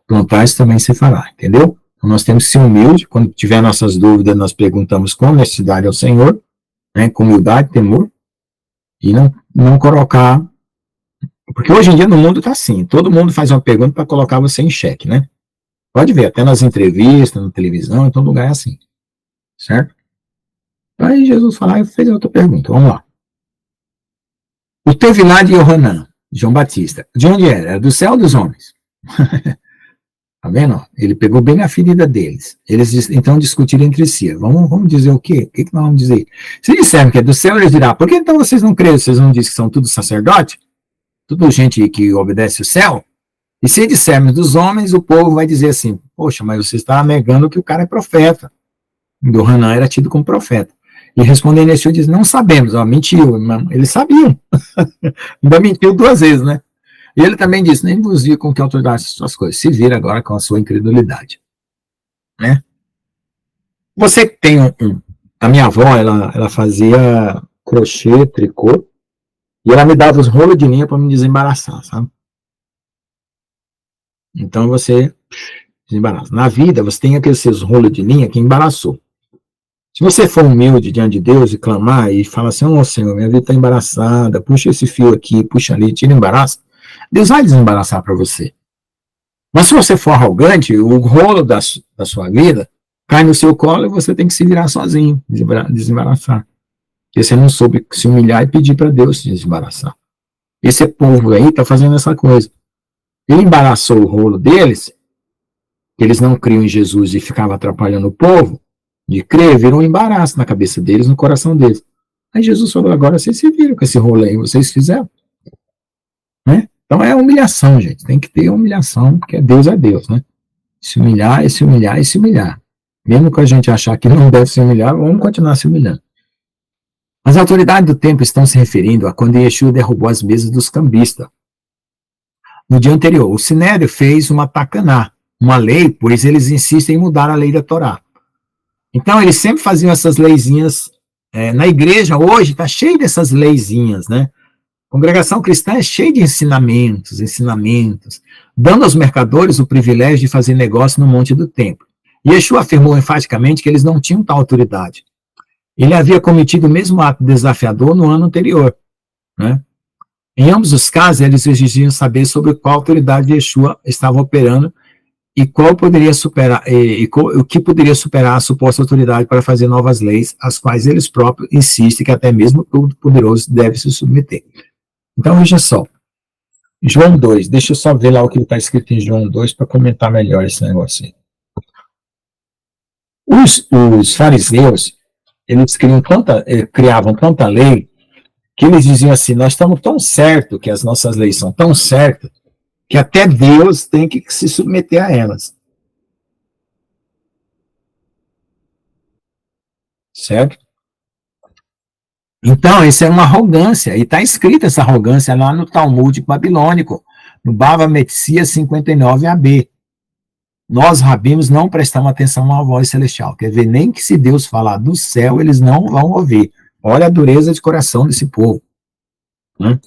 plantar, isso também se fará. Entendeu? Então nós temos que ser humildes. Quando tiver nossas dúvidas, nós perguntamos com honestidade ao Senhor, né, com humildade, temor, e não colocar, porque hoje em dia no mundo está assim, todo mundo faz uma pergunta para colocar você em xeque, né? Pode ver, até nas entrevistas, na televisão, em todo lugar é assim, certo? Aí Jesus falou e fez outra pergunta, vamos lá. O Tevilá de Yohanan, João Batista, de onde era? Era do céu ou dos homens? Tá vendo? Ele pegou bem na ferida deles. Eles então discutiram entre si. Vamos dizer o quê? O que nós vamos dizer? Se disserem que é do céu, eles dirão: por que então vocês não creem? Vocês não dizem que são tudo sacerdote? Tudo gente que obedece o céu? E se dissermos dos homens, o povo vai dizer assim: poxa, mas você está negando que o cara é profeta. Do Hanan era tido como profeta. E respondendo a Yeshua, diz: não sabemos. Mentiu. Eles sabiam. Ainda mentiu 2 vezes, né? E ele também disse: nem vos vi com que autoridade suas coisas. Se vira agora com a sua incredulidade. Né? Você tem a minha avó, ela fazia crochê, tricô, e ela me dava os rolos de linha para me desembaraçar, sabe? Então você desembaraça. Na vida, você tem aqueles seus rolos de linha que embaraçou. Se você for humilde diante de Deus e clamar e falar assim, ô Senhor, minha vida está embaraçada, puxa esse fio aqui, puxa ali, tira o embaraço, Deus vai desembaraçar para você. Mas se você for arrogante, o rolo da sua vida cai no seu colo e você tem que se virar sozinho, desembaraçar. Porque você não soube se humilhar e pedir para Deus se desembaraçar. Esse povo aí está fazendo essa coisa. Ele embaraçou o rolo deles, eles não criam em Jesus e ficavam atrapalhando o povo de crer, virou um embaraço na cabeça deles, no coração deles. Aí Jesus falou, agora vocês se viram com esse rolo aí, vocês fizeram. Né? Então é humilhação, gente. Tem que ter humilhação, porque Deus é Deus, né? Se humilhar, e se humilhar, e se humilhar. Mesmo que a gente achar que não deve se humilhar, vamos continuar se humilhando. As autoridades do templo estão se referindo a quando Yeshua derrubou as mesas dos cambistas. No dia anterior, o Sinédrio fez uma tacaná, uma lei, pois eles insistem em mudar a lei da Torá. Então, eles sempre faziam essas leizinhas. Na igreja, hoje, está cheio dessas leizinhas, né? A congregação cristã é cheia de ensinamentos, dando aos mercadores o privilégio de fazer negócio no monte do templo. Yeshua afirmou enfaticamente que eles não tinham tal autoridade. Ele havia cometido o mesmo ato desafiador no ano anterior, né? Em ambos os casos, eles exigiam saber sobre qual autoridade Yeshua estava operando e qual poderia superar, o que poderia superar a suposta autoridade para fazer novas leis, às quais eles próprios insistem que até mesmo o Todo-Poderoso deve se submeter. Então, veja só. João 2, deixa eu só ver lá o que está escrito em João 2 para comentar melhor esse negócio aí. Os fariseus, eles criavam tanta lei que eles diziam assim, nós estamos tão certos que as nossas leis são tão certas que até Deus tem que se submeter a elas. Certo? Então, isso é uma arrogância, e está escrita essa arrogância lá no Talmud babilônico, no Bava Metzia 59AB. Nós, rabinos, não prestamos atenção à voz celestial, quer ver, nem que se Deus falar do céu, eles não vão ouvir. Olha a dureza de coração desse povo. Né?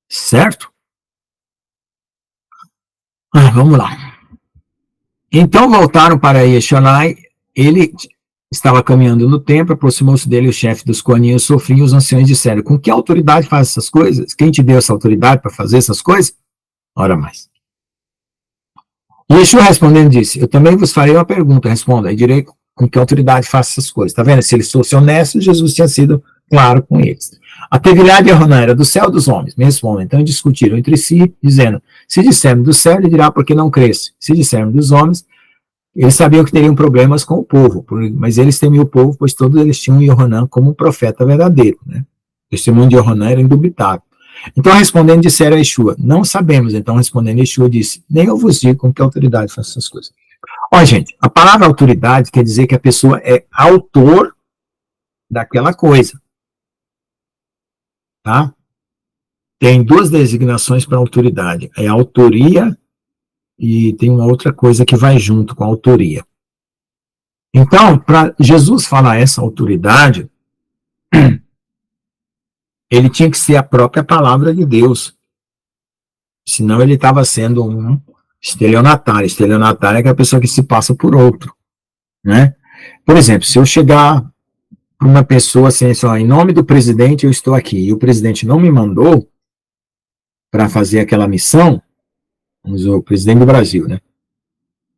Certo? Vamos lá. Então voltaram para Yeshonai, ele estava caminhando no templo, aproximou-se dele o chefe dos Kohanim, sofria, os anciões disseram, com que autoridade faz essas coisas? Quem te deu essa autoridade para fazer essas coisas? Ora mais. Yeshua respondendo disse, eu também vos farei uma pergunta, responda, e direi com que autoridade faça essas coisas. Está vendo? Se eles fossem honestos, Jesus tinha sido claro com eles. A tevilhá de Yohanan era do céu ou dos homens? Me respondem. Então discutiram entre si, dizendo, se dissermos do céu, ele dirá porque não cresce. Se dissermos dos homens, eles sabiam que teriam problemas com o povo, mas eles temiam o povo, pois todos eles tinham Yohanan como um profeta verdadeiro. Né? O testemunho de Yohanan era indubitável. Então, respondendo, disseram a Yeshua, não sabemos. Então, respondendo, Yeshua disse, nem eu vos digo com que autoridade faço essas coisas. Ó, gente, a palavra autoridade quer dizer que a pessoa é autor daquela coisa. Tá? Tem duas designações para autoridade. É a autoria e tem uma outra coisa que vai junto com a autoria. Então, para Jesus falar essa autoridade, ele tinha que ser a própria palavra de Deus. Senão ele estava sendo um estelionatário. Estelionatário é aquela pessoa que se passa por outro. Né? Por exemplo, se eu chegar para uma pessoa assim, em nome do presidente eu estou aqui, e o presidente não me mandou para fazer aquela missão, vamos dizer, o presidente do Brasil, né?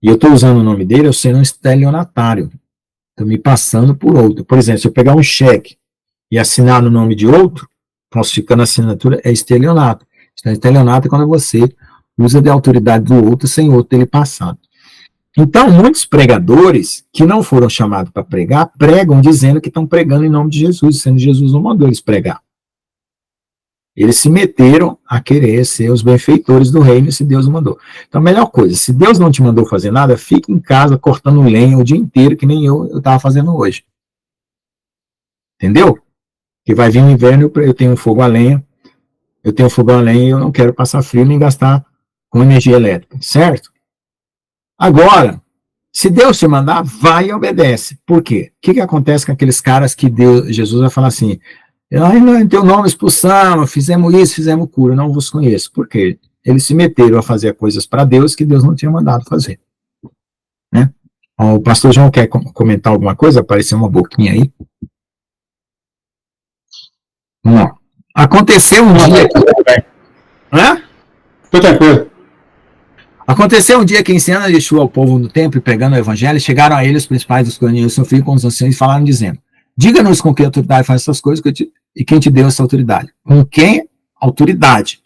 E eu estou usando o nome dele, eu sendo um estelionatário. Estou me passando por outro. Por exemplo, se eu pegar um cheque e assinar no nome de outro, falsificando a assinatura, é estelionato. Estelionato é quando você usa de autoridade do outro sem outro dele passado. Então, muitos pregadores que não foram chamados para pregar, pregam dizendo que estão pregando em nome de Jesus, sendo Jesus não mandou eles pregar. Eles se meteram a querer ser os benfeitores do reino, se Deus mandou. Então, a melhor coisa, se Deus não te mandou fazer nada, fique em casa cortando lenha o dia inteiro, que nem eu estava fazendo hoje. Entendeu? Que vai vir o inverno, eu tenho fogo a lenha, e eu não quero passar frio nem gastar com energia elétrica, certo? Agora, Se Deus te mandar, vai e obedece. Por quê? O que acontece com aqueles caras que Jesus vai falar assim, em teu nome expulsamos, fizemos isso, fizemos cura, não vos conheço. Por quê? Eles se meteram a fazer coisas para Deus que Deus não tinha mandado fazer. Né? O pastor João quer comentar alguma coisa? Apareceu uma boquinha aí. Vamos lá. Aconteceu um dia... Hã? Tô tranquilo. Aconteceu um dia que, ensinando Yeshua ao povo no templo e pregando o evangelho, chegaram a ele os principais dos corinhos, seu filho com os anciãos, e falaram dizendo, diga-nos com que autoridade faz essas coisas e quem te deu essa autoridade. Com quem autoridade?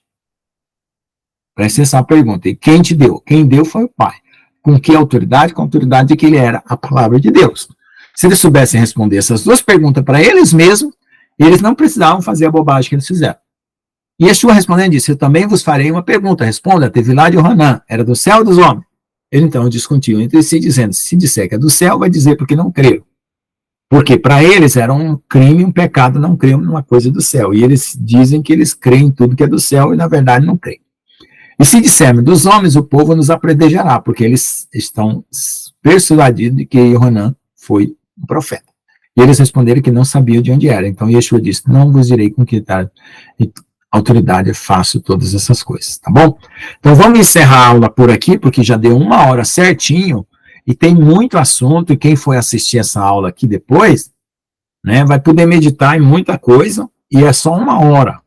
Presta atenção à pergunta. E quem te deu? Quem deu foi o Pai. Com que autoridade? Com a autoridade de que ele era a palavra de Deus. Se eles soubessem responder essas duas perguntas para eles mesmos, eles não precisavam fazer a bobagem que eles fizeram. E Yeshua respondendo disse, eu também vos farei uma pergunta, responda, teve lá de Yohanan, era do céu ou dos homens? Eles então discutiam entre si, dizendo, se disser que é do céu, vai dizer porque não creram. Porque para eles era um crime, um pecado não crer numa coisa do céu. E eles dizem que eles creem em tudo que é do céu e na verdade não creem. E se dissermos dos homens, o povo nos apredejará, porque eles estão persuadidos de que Yohanan foi um profeta. E eles responderam que não sabiam de onde era. Então Yeshua disse, não vos direi com que autoridade eu faço todas essas coisas, tá bom? Então vamos encerrar a aula por aqui, porque já deu 1 hora certinho, e tem muito assunto, e quem for assistir essa aula aqui depois, né, vai poder meditar em muita coisa, e é só 1 hora.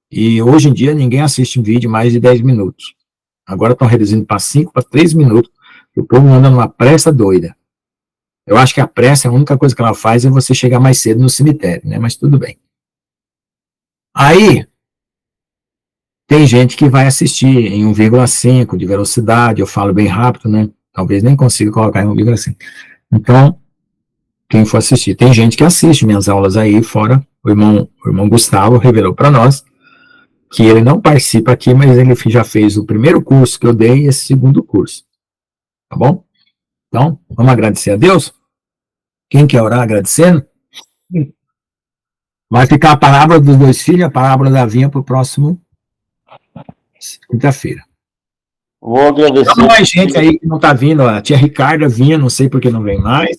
E hoje em dia ninguém assiste um vídeo mais de 10 minutos. Agora estão reduzindo para 5, para 3 minutos, que o povo anda numa pressa doida. Eu acho que a pressa, a única coisa que ela faz é você chegar mais cedo no cemitério, né, mas tudo bem. Aí, tem gente que vai assistir em 1,5 de velocidade, eu falo bem rápido, né? Talvez nem consiga colocar em 1,5. Então, quem for assistir, tem gente que assiste minhas aulas aí fora. O irmão Gustavo revelou para nós que ele não participa aqui, mas ele já fez o primeiro curso que eu dei e esse segundo curso. Tá bom? Então, vamos agradecer a Deus? Quem quer orar agradecendo? Vai ficar a palavra dos 2 filhos, a parábola da vinha para o próximo quinta-feira. Vou agradecer. Tem mais gente aí que não está vindo. A tia Ricarda vinha, não sei por que não vem mais.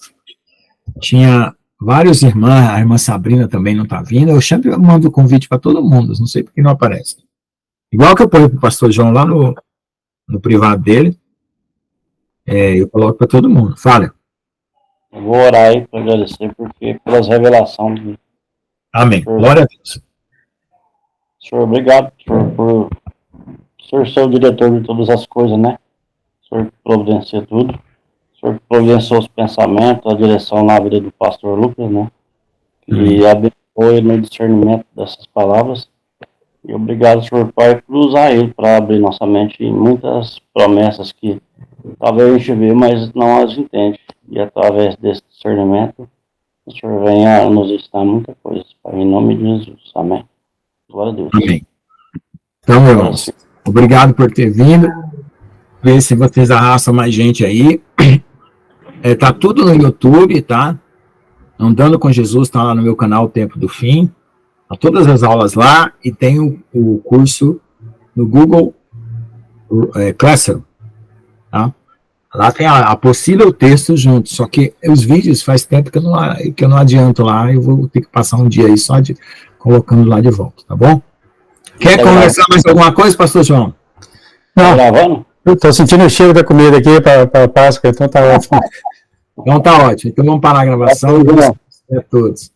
Tinha vários irmãos, a irmã Sabrina também não está vindo. Eu sempre mando convite para todo mundo, não sei por que não aparece. Igual que eu ponho para o pastor João lá no privado dele, eu coloco para todo mundo. Fala. Eu vou orar aí para agradecer, porque pelas revelações. Amém. Glória a Deus. Senhor, obrigado, Senhor, por Senhor ser o diretor de todas as coisas, né? Senhor que providencia tudo. Senhor que providenciou os pensamentos, a direção na vida do pastor Lucas, né? E abençoe no discernimento dessas palavras. E obrigado, Senhor Pai, por usar ele para abrir nossa mente em muitas promessas que talvez a gente vê, mas não as entende. E através desse discernimento, o Senhor venha nos ensinar muita coisa, Pai, em nome de Jesus. Amém. Glória a Deus. Amém. Então, irmãos, obrigado por ter vindo. Ver se vocês arrastam mais gente aí. Tá tudo no YouTube, tá? Andando com Jesus, tá lá no meu canal, O Tempo do Fim. Tá todas as aulas lá, e tem o curso no Google Classroom, tá? Lá tem a apostila e o texto junto, só que os vídeos faz tempo que eu não adianto lá, eu vou ter que passar um dia aí só colocando lá de volta, tá bom? Quer conversar mais alguma coisa, pastor João? Tá gravando? Eu tô sentindo o cheiro da comida aqui para Páscoa, então tá ótimo. Então tá ótimo. Então vamos parar a gravação. A todos.